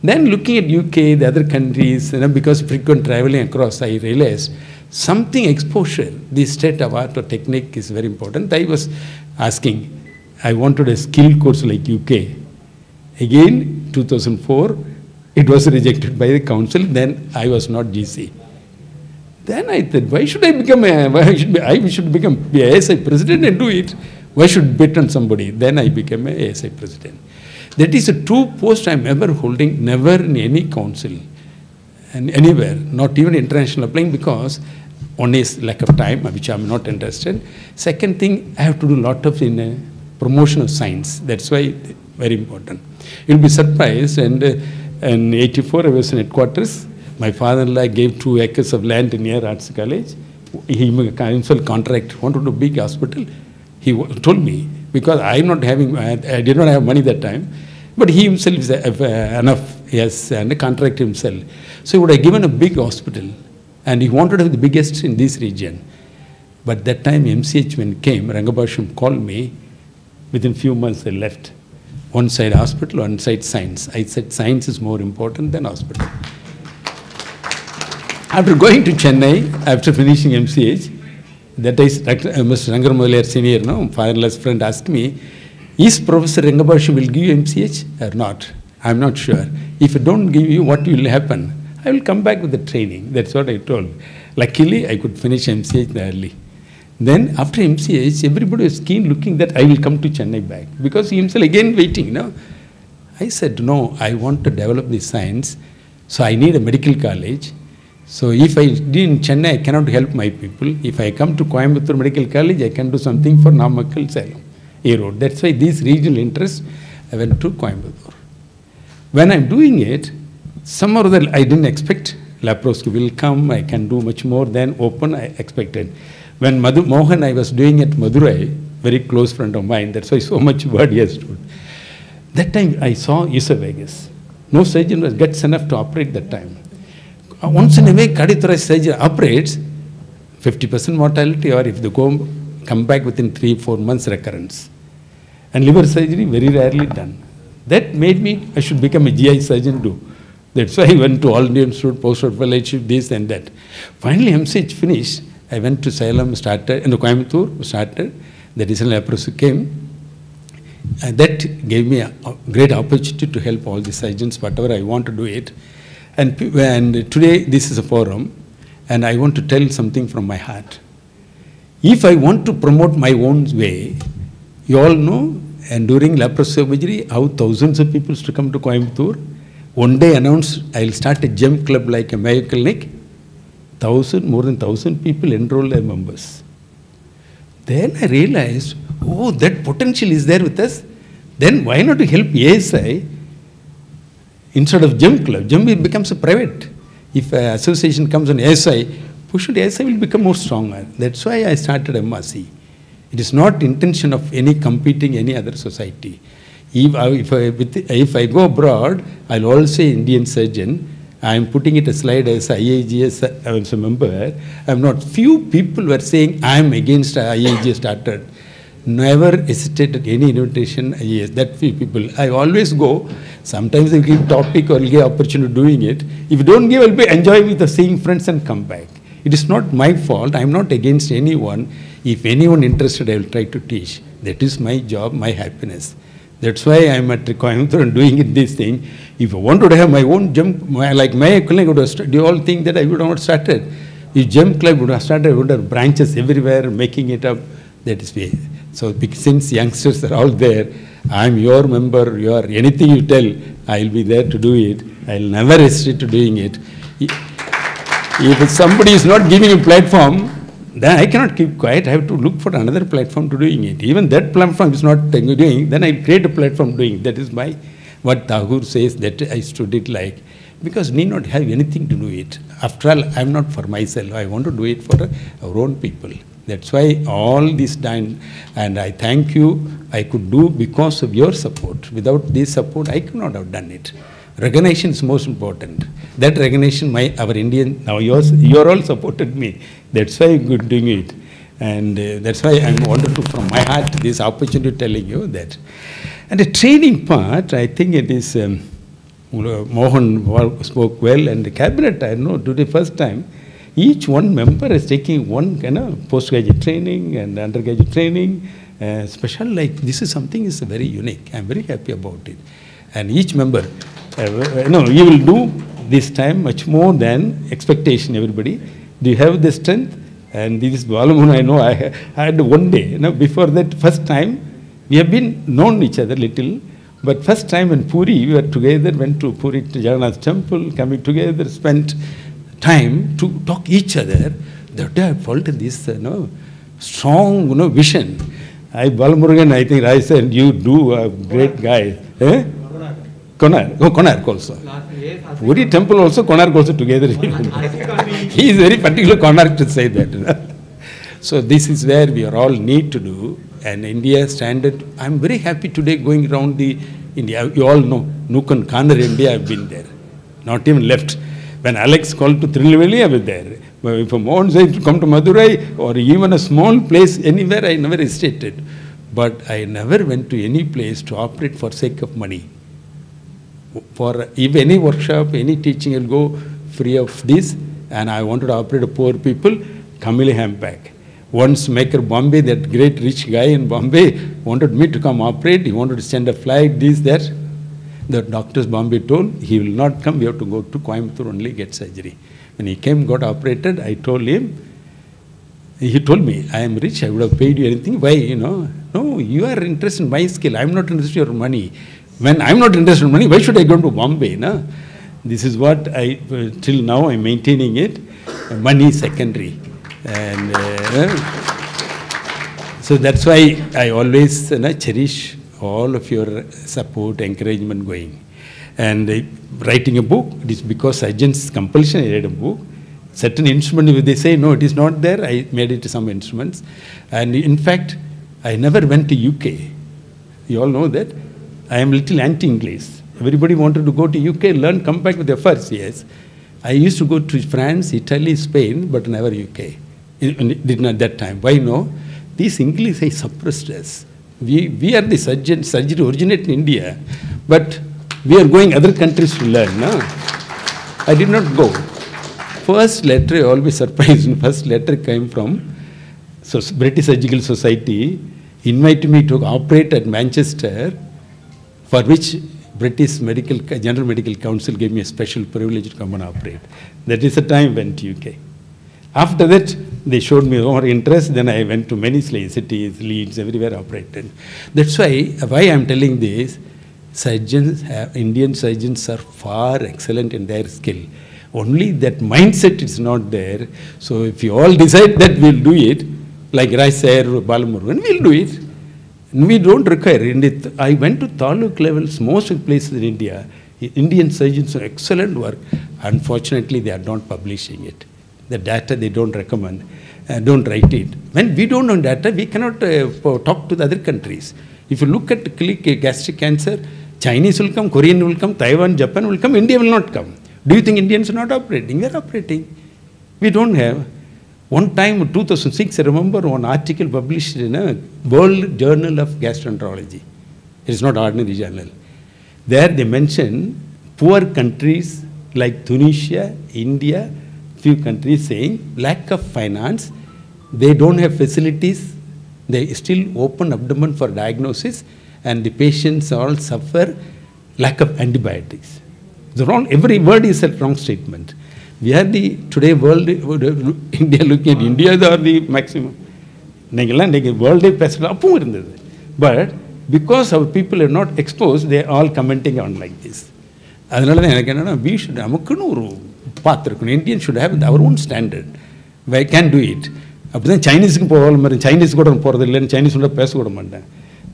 Then looking at UK, the other countries, you know, because frequent traveling across, I realized something exposure, the state of art or technique is very important. I was asking, I wanted a skill course like UK. Again, 2004, it was rejected by the council. Then I was not GC. Then I thought, why should I become I should become ASI president and do it? Why should bet on somebody? Then I became a ASI president. That is a true post I'm ever holding, never in any council and anywhere, not even international applying, because one is lack of time, which I'm not interested. Second thing, I have to do a lot of promotion of science. That's why very important. You'll be surprised, and in 84 I was in headquarters. My father-in-law gave 2 acres of land near Arts College. He himself contract, wanted a big hospital. He told me, because I'm not having, I did not have money that time, but he himself is enough, yes, and contract himself. So he would have given a big hospital, and he wanted to have the biggest in this region. But that time MCH when it came, Rangabasham called me. Within few months I left. One side hospital, one side science. I said science is more important than hospital. After going to Chennai, after finishing MCH, that is Mr. Rangar Mudaliar Senior, no, fatherless friend asked me, is Professor Rangabasham will give you MCH or not? I'm not sure. If I don't give you, what will happen? I will come back with the training. That's what I told. Luckily, I could finish MCH early. Then after MCH, everybody was keen looking that I will come to Chennai back, because he himself again waiting, no? I said, no, I want to develop this science, so I need a medical college. So if I do in Chennai, I cannot help my people. If I come to Coimbatore Medical College, I can do something for Namakkal, Salem, A-Road. That's why these regional interests, I went to Coimbatore. When I'm doing it, somehow that I didn't expect laparoscopy will come, I can do much more than open I expected. When Mohan I was doing at Madurai, very close friend of mine, that's why so much word he has told. That time I saw esophagus. No surgeon was guts enough to operate that time. Once in a way, cardiothoracic surgeon operates, 50% mortality, or if they come back within 3-4 months recurrence. And liver surgery, very rarely done. That made me, I should become a GI surgeon too. That's why I went to All India Institute, postdoc fellowship, this and that. Finally, MCH finished. I went to Salem, started, in Coimbatore, started. The regional laparoscopy came. And that gave me a great opportunity to help all the surgeons, whatever I want to do it. And today, this is a forum, and I want to tell something from my heart. If I want to promote my own way, you all know, and during laparoscopy, how thousands of people used to come to Coimbatore. One day announced, I'll start a gem club like a Mayo Clinic. More than 1,000 people enrolled as members. Then I realized, oh, that potential is there with us. Then why not help ASI instead of gem club? Gem becomes a private. If an association comes on ASI, ASI will become more stronger. That's why I started MRC. It is not intention of any competing any other society. If I go abroad, I'll always say Indian surgeon. I am putting it a slide as IAGS, I am a member. I'm not. Few people were saying I am against IAGS started. never hesitated any invitation. Yes, that few people. I always go. Sometimes they give topic or give opportunity doing it. If you don't give, I'll be enjoying with the seeing friends and come back. It is not my fault. I'm not against anyone. If anyone interested, I will try to teach. That is my job, my happiness. That's why I'm at Coimbatore and doing it, this thing. If I wanted to have my own gym, like my colleague would have, do you all think that I would have not started? If gym club would have started, I would have branches everywhere, making it up. That is why. So since youngsters are all there, I'm your member, anything you tell, I'll be there to do it. I'll never hesitate to doing it. If somebody is not giving a platform, then I cannot keep quiet. I have to look for another platform to doing it. Even that platform is not doing, then I create a platform doing. That is what Tagore says, that I stood it like. Because need not have anything to do it. After all, I'm not for myself. I want to do it for our own people. That's why all this done, and I thank you. I could do because of your support. Without this support, I could not have done it. Recognition is most important. That recognition, our Indian, now you're all supported me. That's why I'm good doing it. And that's why I'm wanted to, from my heart, this opportunity telling you that. And the training part, I think it is, Mohan spoke well, and the cabinet, I know, today first time, each one member is taking one kind of postgraduate training and undergraduate training. Special, like this is something is very unique. I'm very happy about it. And each member, you will do this time much more than expectation, everybody. Do you have the strength? And this is Balamun, I know, I had one day, before that first time, we have been known each other little, but first time in Puri, we were together, went to Puri to Jagannath temple, coming together, spent time to talk each other. That day I felt this strong vision. Balmurugan, I think I said, you do a great guy. Konark also. Puri temple also, Konark also together. He is very particular, Konark, to say that. So this is where we are all need to do. And India standard, I'm very happy today going around the India. You all know, Nook and Corner India, I've been there. Not even left. When Alex called to Tirunelveli, I was there. If a Mohan said to come to Madurai or even a small place, anywhere, I never hesitated. But I never went to any place to operate for sake of money. For if any workshop, any teaching, I'll go free of this. And I wanted to operate a poor people, Kamili Hampack. Once Maker Bombay, that great rich guy in Bombay, wanted me to come operate. He wanted to send a flight, this, that. The doctors Bombay told, he will not come, we have to go to Coimbatore only, get surgery. When he came, got operated, I told him, he told me, I am rich, I would have paid you anything. Why, No, you are interested in my skill, I am not interested in your money. When I am not interested in money, why should I go to Bombay? No? This is what till now I am maintaining it. Money is secondary. And so that's why I always cherish all of your support, encouragement going. And writing a book, it is because surgeon's compulsion, I read a book. Certain instrument, if they say, no, it is not there, I made it to some instruments. And in fact, I never went to UK. You all know that. I am little anti-English. Everybody wanted to go to UK, learn, come back with their first, yes. I used to go to France, Italy, Spain, but never UK. Did not that time. Why no? This English has suppressed us. We are the surgery originate in India, but we are going other countries to learn. No? I did not go. First letter, I always surprised. First letter came from British Surgical Society, invited me to operate at Manchester, for which British General Medical Council gave me a special privilege to come and operate. That is the time I went to UK. After that, they showed me more interest. Then I went to many cities, Leeds, everywhere operated. That's why I am telling this, surgeons, Indian surgeons are far excellent in their skill. Only that mindset is not there. So if you all decide that we'll do it, like Rai Sayer or Balamurugan, we'll do it. And we don't require. I went to Taluk levels, most places in India. Indian surgeons are excellent work. Unfortunately, they are not publishing it. The data they don't recommend, don't write it. When we don't know data, we cannot talk to the other countries. If you look at gastric cancer, Chinese will come, Korean will come, Taiwan, Japan will come, India will not come. Do you think Indians are not operating? We are operating. We don't have. One time, 2006, I remember one article published in a World Journal of Gastroenterology. It is not ordinary journal. There they mention poor countries like Tunisia, India, few countries saying lack of finance, they don't have facilities, they still open abdomen for diagnosis, and the patients all suffer lack of antibiotics. The wrong, every word is a wrong statement. We are the today world, India looking at India are the maximum. World but because our people are not exposed, they are all commenting on like this. We should Indian should have our own standard. We can do it. Chinese Chinese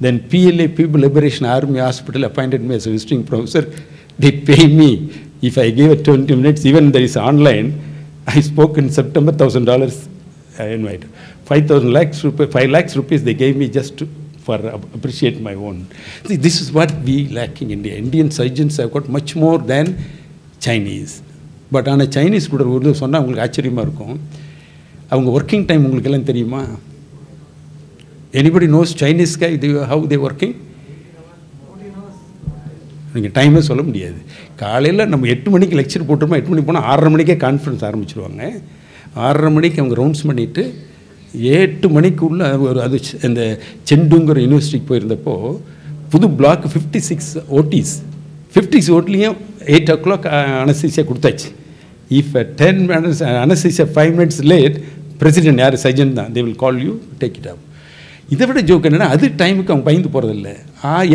then PLA, People Liberation Army Hospital, appointed me as a visiting professor. They pay me. If I give it 20 minutes, even there is online, I spoke in September, $1,000 I invite. 5,000 lakhs rupees, 5 lakhs rupees they gave me just for appreciate my own. See, this is what we lack in India. Indian surgeons have got much more than Chinese. But on a Chinese கூட ஒரு சொன்னா உங்களுக்கு ஆச்சரியமா இருக்கும். அவங்க working time உங்களுக்கு எல்லாம் தெரியுமா? Anybody knows Chinese guy how they working? நீங்கள் டைமே சொல்ல முடியாது. காலையில் நம்ம 8 மணிக்கு லெக்சர் போட்டோமா, 8 மணிக்கு போனால் 6:30 மணிக்கே கான்ஃபரன்ஸ் ஆரம்பிச்சிருவாங்க. 6:30 மணிக்கு அவங்க ரவுண்ட்ஸ் பண்ணிவிட்டு 8 மணிக்குள்ளே ஒரு அது இந்த செண்டுங்கிற யூனிவர்சிட்டிக்கு போயிருந்தப்போ புது பிளாக் 56 OTs 56 ஓட்லேயும் 8 o'clock அனஸ்தீசியா கொடுத்தாச்சு. If 10 minutes anaesthesia 5 minutes late, president யார் சர்ஜன் தான், they will call you take it up. இதை விட ஜோக் என்னென்னா அது டைமுக்கு அவங்க பயந்து போகிறதில்ல.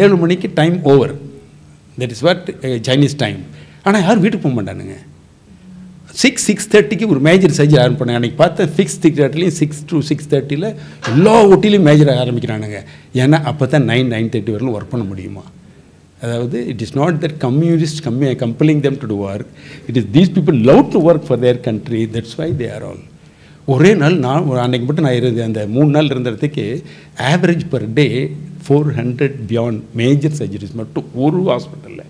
7 மணிக்கு time over. That is what Chinese time. ஆனால் யாரும் வீட்டுக்கு போக மாட்டானுங்க. 6:30க்கு ஒரு மேஜர் சர்ஜரி ஆரம்பிப்பாங்க. அன்றைக்கி பார்த்தா 6:30 6 to 6:30 எல்லா ஓட்டிலையும் மேஜர் ஆரம்பிக்கிறானுங்க. ஏன்னா அப்போ தான் 9:30 வரலும் ஒர்க் பண்ண முடியுமா. அதாவது it is not that communist compelling them to to work. It is these people love to work for their country. That's why they are all. ஒரே நாள் நான் அன்றைக்கி மட்டும் நான் இருந்தேன் அந்த 3 நாள் இருந்ததுக்கு average per day 400 beyond major surgeries மட்டும் ஒரு ஹாஸ்பிட்டலில்.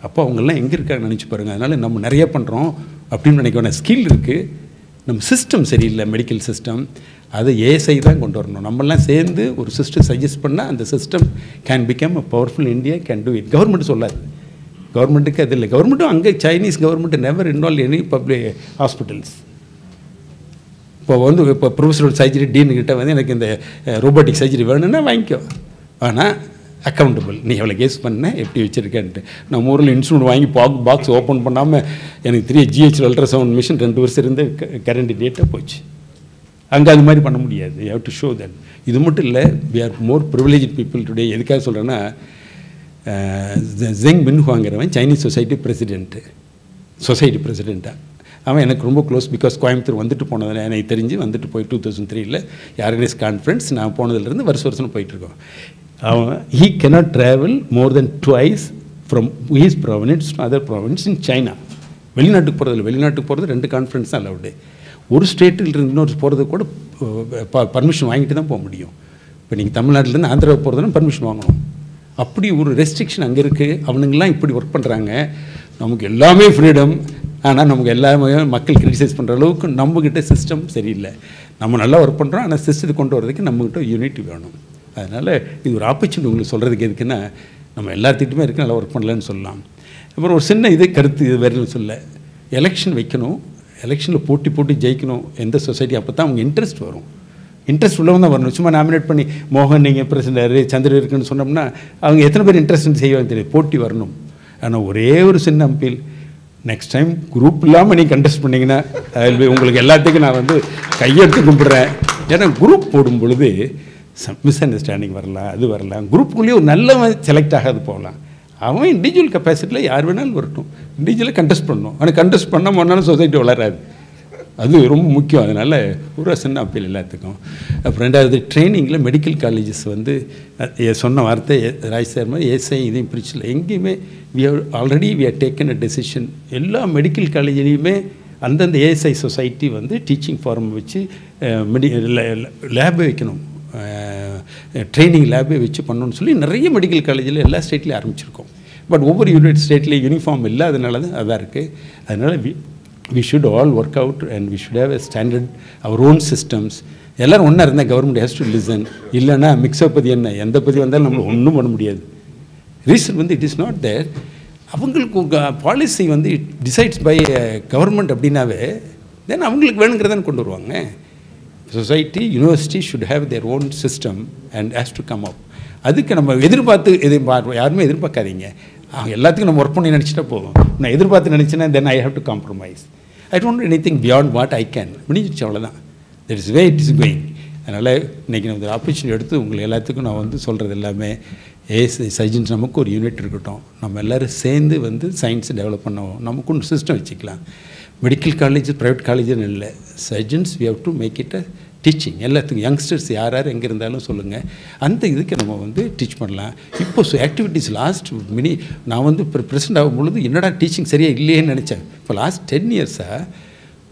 அப்போ அவங்கெல்லாம் எங்கே இருக்காங்க நினச்சி பாருங்கள். அதனால் நம்ம நிறைய பண்ணுறோம் அப்படின்னு நினைக்கணும். ஸ்கில் இருக்குது, நம்ம சிஸ்டம் சரியில்லை, மெடிக்கல் சிஸ்டம். அதை ஏஎஸ்ஐ தான் கொண்டு வரணும். நம்மளாம் சேர்ந்து ஒரு சிஸ்டம் சஜஸ்ட் பண்ணால் அந்த system can become a powerful India can do it. Government சொல்லாது, கவர்மெண்ட்டுக்கு அது இல்லை. கவர்மெண்ட்டும் அங்கே Chinese government never involve any public hospitals. இப்போ ப்ரொஃபஸரோட சர்ஜரி டீனுக்கிட்ட எனக்கு இந்த ரோபோட்டிக் சர்ஜரி வேணும்னா வாங்கிக்கோ, ஆனால் அக்கௌண்டபிள், நீ எவ்வளோ கேஸ் பண்ண எப்படி வச்சுருக்கேன்ட்டு. நம்ம ஊரில் இன்சூரன்ஸ் வாங்கி பாக்ஸ் ஓப்பன் பண்ணாமல் எனக்கு 3 GH அல்ட்ராசவுண்ட் மிஷின் 2 வருஷம் இருந்து கரண்ட் டேட்டாக போச்சு. அங்கே அது மாதிரி பண்ண முடியாது. You have to show that. இது மட்டும் இல்லை, we are more privilege people today. எதுக்காக சொல்கிறேன்னா, ஜெங் மின்ஹுவாங்கிறவன் சைனீஸ் சொசைட்டி பிரசிடெண்ட்டாக அவன் எனக்கு ரொம்ப க்ளோஸ். பிகாஸ் கோயம்புத்தூர் வந்துட்டு போனதில் எனக்கு தெரிஞ்சு வந்துட்டு போய் 2003 யார்கனைஸ் கான்ஃபரன்ஸ் நான் போனதுலேருந்து வருஷம் போயிட்டுருக்கோம். அவன் he cannot travel more than twice from his province to other province in China. வெளிநாட்டுக்கு போகிறதில்ல. வெளிநாட்டுக்கு போகிறது 2 கான்ஃபரன்ஸ் தான் அலவுடு. ஒரு ஸ்டேட்டில் இருந்து இன்னொரு போகிறது கூட பர்மிஷன் வாங்கிட்டு தான் போக முடியும். இப்போ நீங்கள் தமிழ்நாட்டிலேருந்து ஆந்திராவுக்கு போகிறதுனா பர்மிஷன் வாங்கணும். அப்படி ஒரு ரெஸ்ட்ரிக்ஷன் அங்கே இருக்குது. அவனுங்கெல்லாம் இப்படி ஒர்க் பண்ணுறாங்க. நமக்கு எல்லாமே ஃப்ரீடம், ஆனால் நமக்கு எல்லாமே மக்கள் கிரிட்டிசைஸ் பண்ணுற அளவுக்கு நம்மக்கிட்ட சிஸ்டம் சரியில்லை. நம்ம நல்லா ஒர்க் பண்ணுறோம், ஆனால் சிஸ்டத்தை கொண்டு வரதுக்கு நம்மக்கிட்ட யூனிட்டி வேணும். அதனால் இது ஒரு ஆப்பர்ச்சுனிட்டி உங்களுக்கு சொல்கிறதுக்கு எதுக்குன்னா, நம்ம எல்லாத்துக்கிட்டுமே இருக்குது, நல்லா ஒர்க் பண்ணலன்னு சொல்லலாம். அப்புறம் ஒரு சின்ன இது கருத்து இது வேறு சொல்ல, எலெக்ஷன் வைக்கணும், எலெக்ஷனில் போட்டி ஜெயிக்கணும் எந்த சொசைட்டி. அப்போ தான் அவங்க இன்ட்ரெஸ்ட் வரும். இன்ட்ரெஸ்ட் உள்ளவங்க தான் வரணும். சும்மா நாமினேட் பண்ணி மோகன் நீங்கள் பிரசிடண்ட் சந்திரன் இருக்குன்னு சொன்னோம்னா அவங்க எத்தனை பேர் இன்ட்ரெஸ்ட் செய்வாங்க தெரியும். போட்டி வரணும். ஆனால் ஒரே ஒரு சின்ன அப்பீல், நெக்ஸ்ட் டைம் குரூப் இல்லாமல் நீங்கள் கண்டெஸ்ட் பண்ணிங்கன்னா உங்களுக்கு எல்லாத்துக்கும் நான் கையெடுத்து கும்பிட்றேன். ஏன்னா குரூப் போடும் பொழுது மிஸ் அண்டர்ஸ்டாண்டிங் வரலாம், அது வரலாம். குரூப்புக்குள்ளேயே ஒரு நல்லவன் செலக்ட் ஆகாது போகலாம். அவன் இண்டிவிஜுவல் கெப்பாசிட்டியில் யார் வேணாலும் வரட்டும். இண்டிவிஜுவலாக கண்டெஸ்ட் பண்ணணும். ஆனால் கண்டெஸ்ட் பண்ணால் முன்னாலும் சொசைட்டி வளராது. அது ரொம்ப முக்கியம். அதனால் ஒரு சின்ன அப்பீல் எல்லாத்துக்கும். அப்புறம் 2வது ட்ரைனிங்கில் மெடிக்கல் காலேஜஸ் சொன்ன வார்த்தை ராஜ் சார் மாதிரி ஏஎஸ்ஐ இதையும் பிரிச்சில் எங்கேயுமே already we are taken a decision. எல்லா மெடிக்கல் காலேஜ்லேயுமே அந்தந்த ஏஎஸ்ஐ சொசைட்டி டீச்சிங் ஃபார்ம் வச்சு லேபை வைக்கணும், ட்ரைனிங் லேபே வச்சு பண்ணணும்னு சொல்லி நிறைய மெடிக்கல் காலேஜில் எல்லா ஸ்டேட்லேயும் ஆரம்பிச்சிருக்கோம். பட் ஒவ்வொரு ஸ்டேட்லேயும் யூனிஃபார்ம் இல்லை, அதனால தான் அதான் இருக்குது. அதனால் we should all work out and we should have a standard, our own systems. எல்லாரும் ஒன்றா இருந்தால் கவர்மெண்ட் ஹேஸ் டு லிசன். இல்லைன்னா மிக்சப் பற்றி என்ன, எந்த பற்றி வந்தாலும் நம்மளுக்கு ஒன்றும் பண்ண முடியாது. ரீசன் வந்து இட் இஸ் நாட் தேர். அவங்களுக்கு பாலிசி வந்து இட் டிசைட்ஸ் பை கவர்மெண்ட் அப்படின்னாவே தென் அவங்களுக்கு வேணுங்கிறதான கொண்டு வருவாங்க. Society, university should have their own system and has to come up. அதுக்கு நம்ம யாருமே எதிர்பார்க்காதீங்க. எல்லாத்துக்கும் நம்ம ஒர்க் பண்ணி நினச்சிட்டா போதும். நான் எதிர்பார்த்து நினச்சேன்னா then I have to compromise. I don't anything beyond what I can. முடிஞ்சிச்சு, அவ்வளோதான். That is way it is going. அதனால் இன்றைக்கி நம்ம ஒரு ஆப்பர்ச்சுனிட்டி எடுத்து உங்களை எல்லாத்துக்கும் நான் வந்து சொல்கிறது எல்லாமே சர்ஜன்ஸ் நமக்கு ஒரு யூனிட் இருக்கட்டும். நம்ம எல்லோரும் சேர்ந்து வந்து சயின்ஸை டெவலப் பண்ணுவோம். நமக்கு ஒன்று சிஸ்டம் வச்சுக்கலாம். மெடிக்கல் காலேஜ், ப்ரைவேட் காலேஜுன்னு இல்லை. Surgeons we have to make it a teaching. எல்லாத்துக்கும் யங்ஸ்டர்ஸ் யார் யார் எங்கே இருந்தாலும் சொல்லுங்கள். அந்த இதுக்கு நம்ம வந்து டீச் பண்ணலாம். இப்போ ஆக்டிவிட்டீஸ் லாஸ்ட் நான் வந்து இப்போ ப்ரெசென்ட் ஆகும் பொழுது என்னடா டீச்சிங் சரியாக இல்லையேன்னு நினச்சேன். இப்போ லாஸ்ட் 10 இயர்ஸாக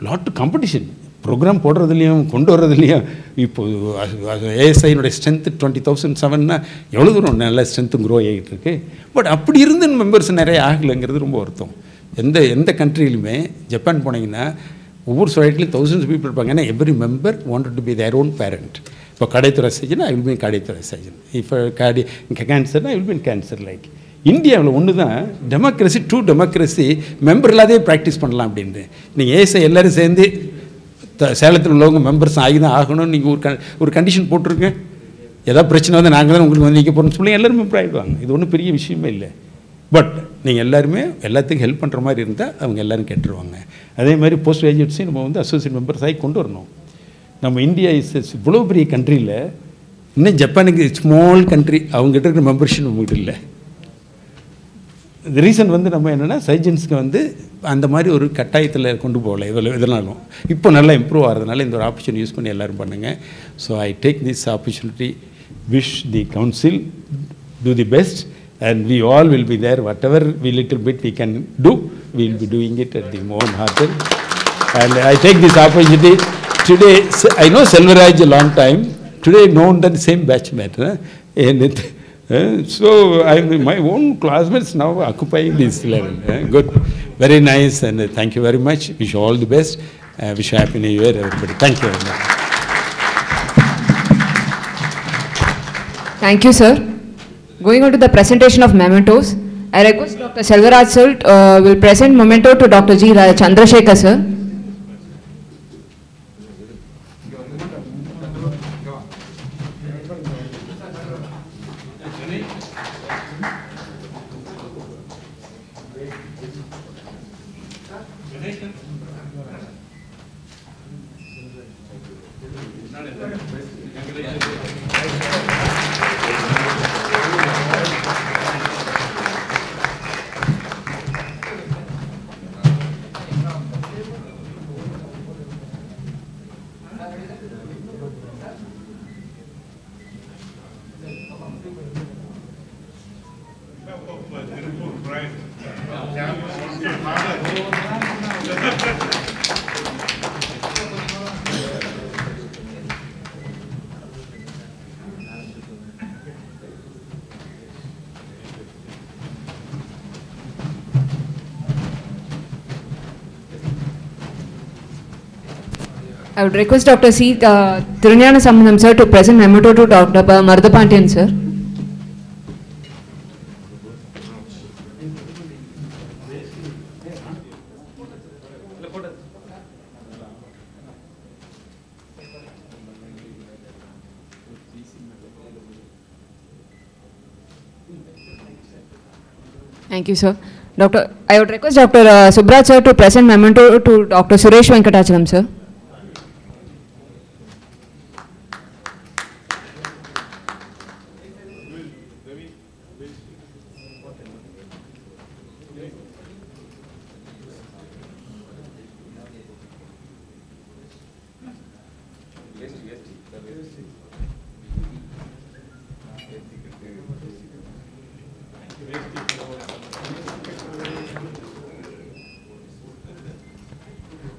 லாட் காம்படிஷன், ப்ரோக்ராம் போடுறதுலையும் கொண்டு வர்றதுலையும். இப்போது ஏஎஸ்ஐனுடைய ஸ்ட்ரென்த்து 20,007னா எவ்வளோ தூரம் நல்ல ஸ்ட்ரென்த்து க்ரோ ஆகிட்டு இருக்கு. பட் அப்படி இருந்து மெம்பர்ஸ் நிறைய ஆகலைங்கிறது ரொம்ப வருத்தம். எந்த கண்ட்ரியிலுமே ஜப்பான் போனீங்கன்னா ஒவ்வொரு சொசைட்டிலையும் thousands of people இருப்பாங்க. ஏன்னா every member wanted to be their own parent. இப்போ கடைத்துறை சர்ஜன், ஐ வில் பி கடைத்துறை சர்ஜன். இப்போ கேன்சர்னா I will be cancer. Like இந்தியாவில் ஒன்று தான் டெமோக்ரஸி, ட்ரூ டெமோக்ரஸி, மெம்பர் இல்லாதே ப்ராக்டிஸ் பண்ணலாம் அப்படின்ட்டு. நீங்கள் ஏஎஸ்ஐ எல்லோரும் சேர்ந்து சேலத்தில் உள்ளவங்க மெம்பர்ஸ் ஆகி தான் ஆகணும்னு நீங்கள் ஒரு கண்டிஷன் போட்டிருங்க. ஏதாவது பிரச்சனை வந்து நாங்கள் தான் உங்களுக்கு வந்து நிற்க போகிறோம்னு சொல்லி எல்லோரும் மெம்பர் ஆகிடுவாங்க. இது ஒன்றும் பெரிய விஷயமே இல்லை. பட் நீங்கள் எல்லாருமே எல்லாத்துக்கும் ஹெல்ப் பண்ணுற மாதிரி இருந்தால் அவங்க எல்லோரும் கேட்டுருவாங்க. அதே மாதிரி போஸ்ட் கிராஜுவேட்ஸையும் நம்ம வந்து அசோசியேட் மெம்பர்ஸ் ஆகி கொண்டு வரணும். நம்ம இந்தியா இவ்வளோ பெரிய கண்ட்ரியில் இன்னும் ஜப்பானுக்கு ஸ்மால் கண்ட்ரி, அவங்ககிட்ட இருக்கிற மெம்பர்ஷிப் நம்மகிட்ட இல்லை. இந்த ரீசன் வந்து நம்ம என்னென்னா சர்ஜன்ஸ்க்கு வந்து அந்த மாதிரி ஒரு கட்டாயத்தில் கொண்டு போகல. இதனாலும் இப்போ நல்லா இம்ப்ரூவ் ஆகிறதுனால இந்த ஒரு ஆப்பர்ச்சுனிட்டி யூஸ் பண்ணி எல்லோரும் பண்ணுங்கள். So I take this opportunity, wish the council do the best and we all will be there. Whatever little bit we can do, we will be doing it at the Mohan Hotel. And I take this opportunity today. I know Selvaraj a long time. Today known that same batchmate. And so my own classmates now occupying this level. Good, very nice, and thank you very much. Wish you all the best. Wish you happy New Year, everybody. Thank you very much. Thank you, sir. Going on to the presentation of mementos, I request Dr. Selvaraj sir will present memento to Dr. G. Chandrasekhar sir. I would request Dr. C. Tirunjana Sambandam sir to present memento to Dr. Mardapandian sir. Thank you, sir. I would request Dr. Subraj sir to present memento to Dr. Suresh Venkatachalam sir.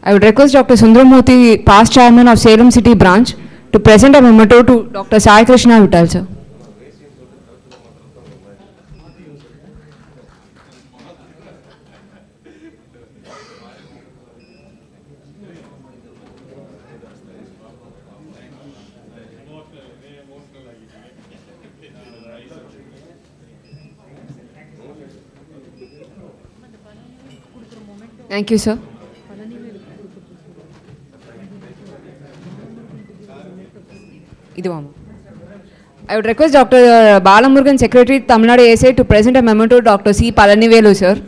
I would request Dr. Sundaramurthy, past chairman of Salem City branch, to present a memento to Dr. Sai Krishna Vittal sir. Thank you, sir. I would request Dr. Balamurugan, Secretary, Tamil Nadu ASI, to present a memo to Dr. C. Palanivelu, sir.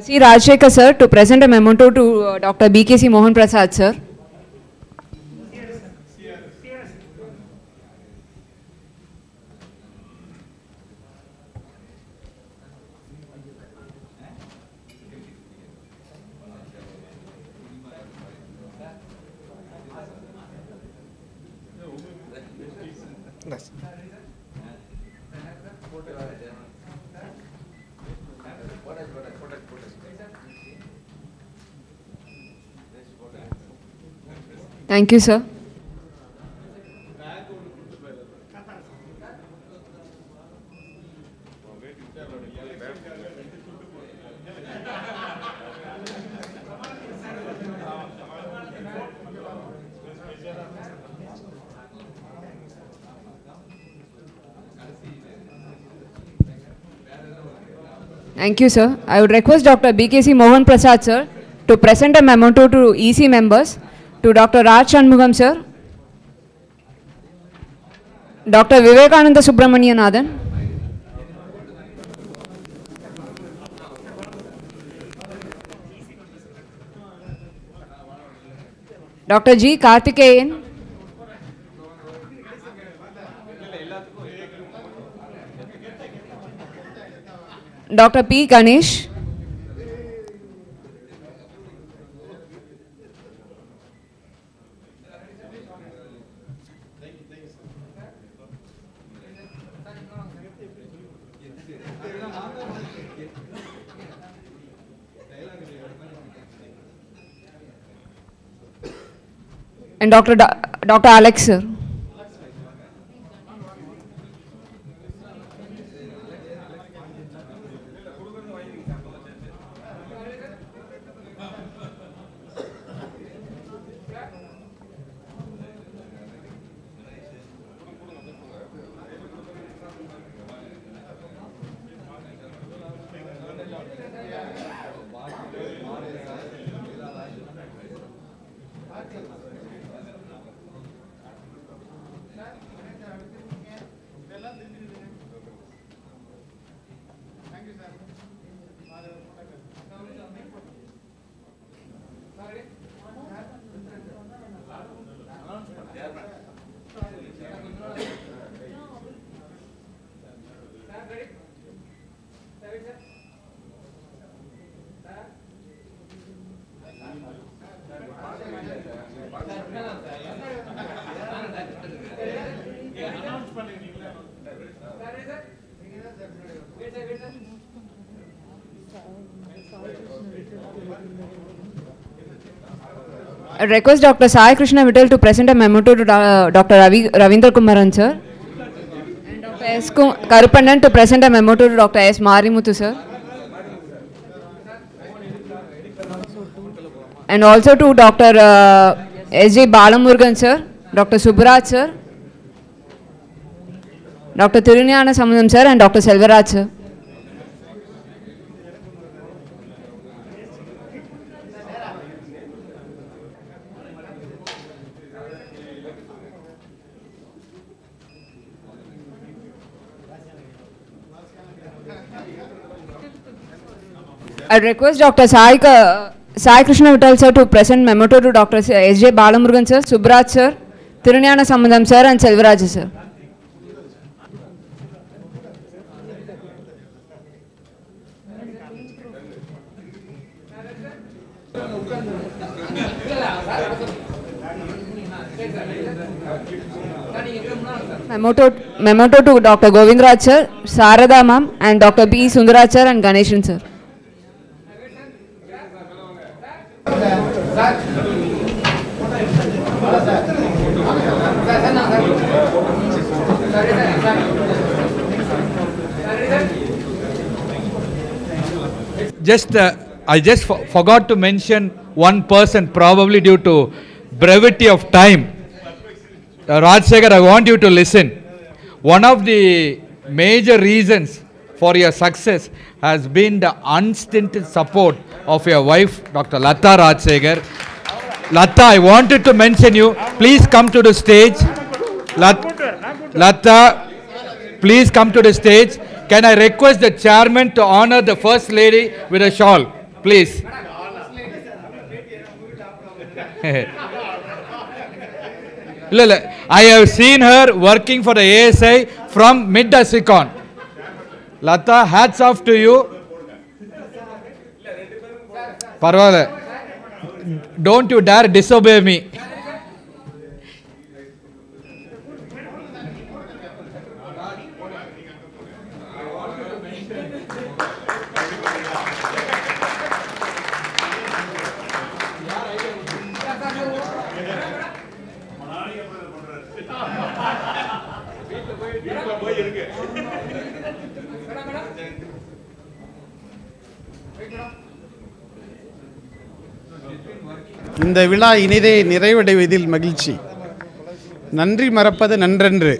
C. Rajshekar, sir, to present a memento to Dr. BKC Mohan Prasad, sir. Thank you, sir. Thank you, sir. I would request Dr. BKC Mohan Prasad, sir, to present a memento to EC members, to Dr. Raj Shanmugam, sir, Dr. Vivekananda Subramanianathan, Dr. G. Karthikeyan, Dr. P. Ganesh, and Dr. Alex, sir. I request Dr. Sai Krishna Vittal to present a memento to Dr. Ravindra Kumaran, sir. And Dr. S. Karupannan to present a memento to Dr. S. Marimuthu, sir. And also to Dr. S. J. Balamurugan, sir, Dr. Subbaraj, sir, Dr. Tiruniyana Samudam, sir, and Dr. Selvaraj, sir. I request Dr. Sai Krishna Vittal, sir, to present memento to Dr. S. J. Balamurugan, sir, Subbaraj, sir, Tiruniyana Samudam, sir, and Selvaraj, sir. Memo to Dr. Govindraj sir, Sarada ma'am, and Dr. B. Sundarachar and Ganeshan sir. I just forgot to mention one person, probably due to brevity of time. Rajshekhar, I want you to listen. One of the major reasons for your success has been the unstinted support of your wife, Dr. Lata Rajshekhar. Lata, I wanted to mention you. Please come to the stage. Lata, please come to the stage. Can I request the chairman to honor the first lady with a shawl, please? I have seen her working for the ASI from mid-Asikon. Lata, hats off to you. Parvale, don't you dare disobey me. இந்த விழா இனிதே நிறைவடைவதில் மகிழ்ச்சி. நன்றி மறப்பது நன்றன்று.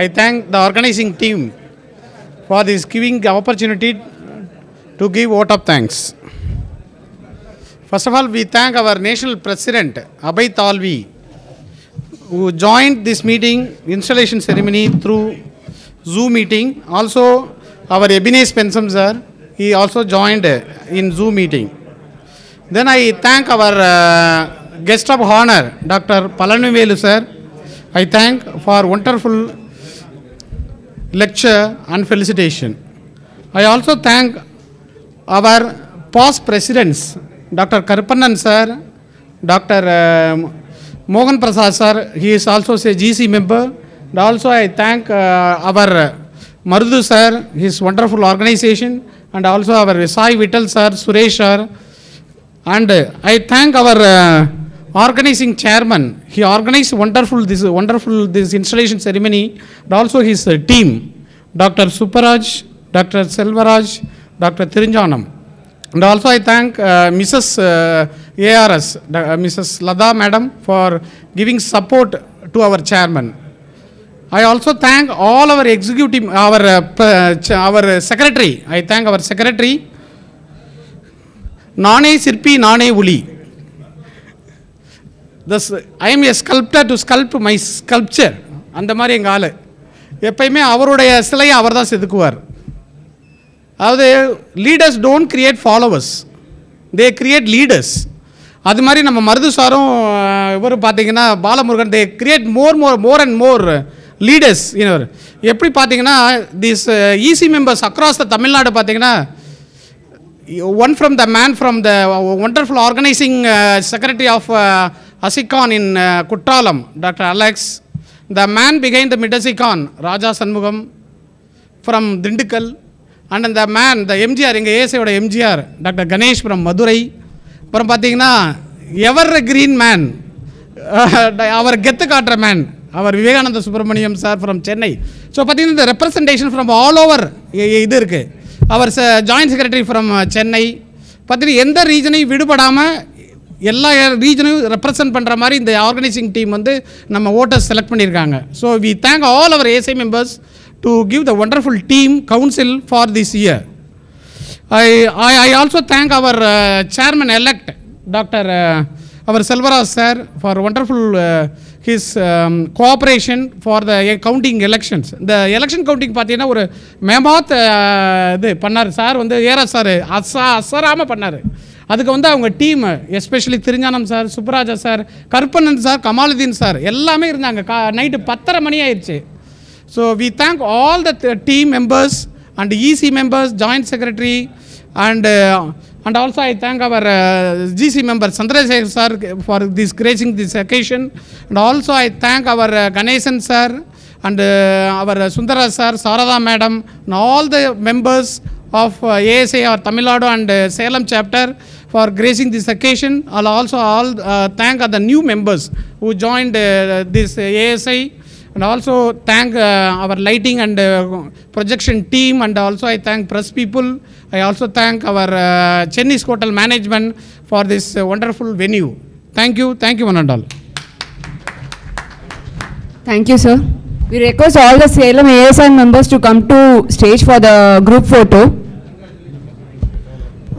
I thank the organizing team for this giving the opportunity to give vote of thanks. First of all, we thank our national president Abhay Talvi, who joined this meeting installation ceremony through Zoom meeting. Also our Ebenezer Pensum sir, he also joined in Zoom meeting. Then I thank our guest of honor, Dr. Palanivelu sir. I thank for wonderful lecture and felicitation. I also thank our past presidents, Dr. Karpannan sir, Dr. Mohan Prasad sir, he is also a GC member. And also I thank our Marudu sir, his wonderful organization, and also our Sai Vittal sir, Suresh sir. And I thank our organizing chairman. He organized this installation ceremony, and also his team, Dr. Suparaj, Dr. Selvaraj, Dr. Thirinjanam. And also I thank Mrs. ARS, Mrs. Lada madam, for giving support to our chairman. I also thank all our executive, our secretary. I thank our secretary. Nane Sirpi Nane Uli. Thus, I am a sculptor to sculpt my sculpture. அந்த மாதிரி எங்கள் ஆள் எப்பயுமே அவருடைய சிலையை அவர் தான் செதுக்குவார். அதாவது leaders don't create followers, they create leaders. அது மாதிரி நம்ம மருது சாரும் இவர் பார்த்தீங்கன்னா Balamurugan, they create more and more leaders. இன்னொரு எப்படி பார்த்தீங்கன்னா this EC members across the Tamil Nadu பார்த்தீங்கன்னா, one from the man from the wonderful organizing secretary of Asikon in Kuttalam, Dr. Alex, the man behind the Mid-Asikon, Raja Sanmugam from Dindikal, and the man, the MGR, எங்கள் ஏசையோட MGR, Dr. Ganesh from Madurai. அப்புறம் பார்த்தீங்கன்னா எவர் green man, அவர் கெத்து காட்டுற man, அவர் Vivekananda Subramaniam sir from Chennai. So பார்த்தீங்கன்னா இந்த representation from all over இது இருக்குது. அவர் ஜாயின்ட் செக்ரட்டரி ஃப்ரம் சென்னை. பார்த்தீங்கன்னா எந்த ரீஜனையும் விடுபடாமல் எல்லா ரீஜனையும் ரெப்ரசன்ட் பண்ணுற மாதிரி இந்த ஆர்கனைசிங் டீம் வந்து நம்ம ஓட்டர்ஸ் செலக்ட் பண்ணியிருக்காங்க. So we thank all our ASI members to give the wonderful team council for this year. I also thank our chairman elect, Dr. our Selvaraj sir, for wonderful his cooperation for the counting elections. The election counting பார்த்தீங்கன்னா ஒரு மேமாத் இது பண்ணார் sir, வந்து era sir அசராமல் பண்ணார். அதுக்கு வந்து அவங்க team especially Thirugnanam sir, Subraja sir, Karuppannan sir, Kamaluddin sir எல்லாமே இருந்தாங்க. நைட்டு 10:30 மணி ஆயிடுச்சு. So we thank all the team members and EC members, joint secretary, and And also I thank our GC member Chandrasekhar sir for this gracing this occasion. And also I thank our Ganesan sir and our Sundara sir, Sarada madam, and all the members of ASI or Tamil Nadu and Salem chapter for gracing this occasion. I'll also thank the new members who joined this ASI. And also thank our lighting and projection team, and also I thank press people. I also thank our Chennis Hotel management for this wonderful venue. Thank you, one and all. Thank you, sir. We request all the Salem ASI members to come to stage for the group photo.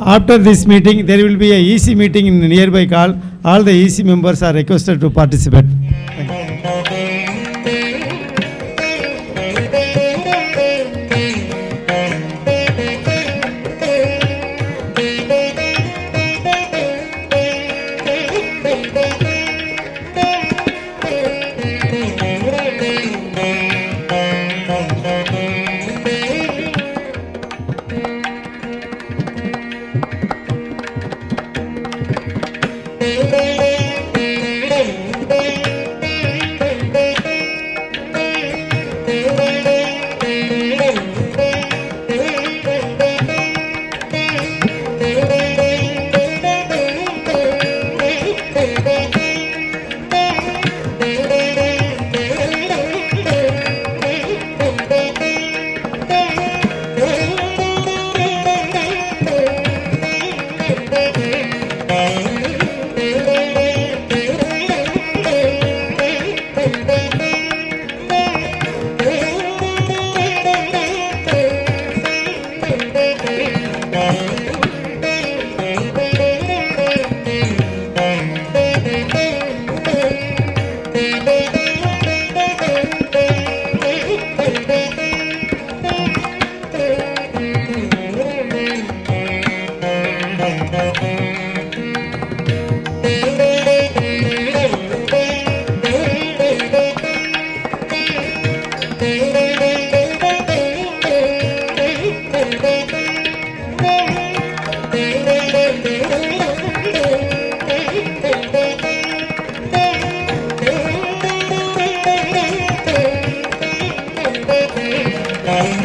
After this meeting, there will be a EC meeting in the nearby hall. All the EC members are requested to participate. Thank you. Thank you.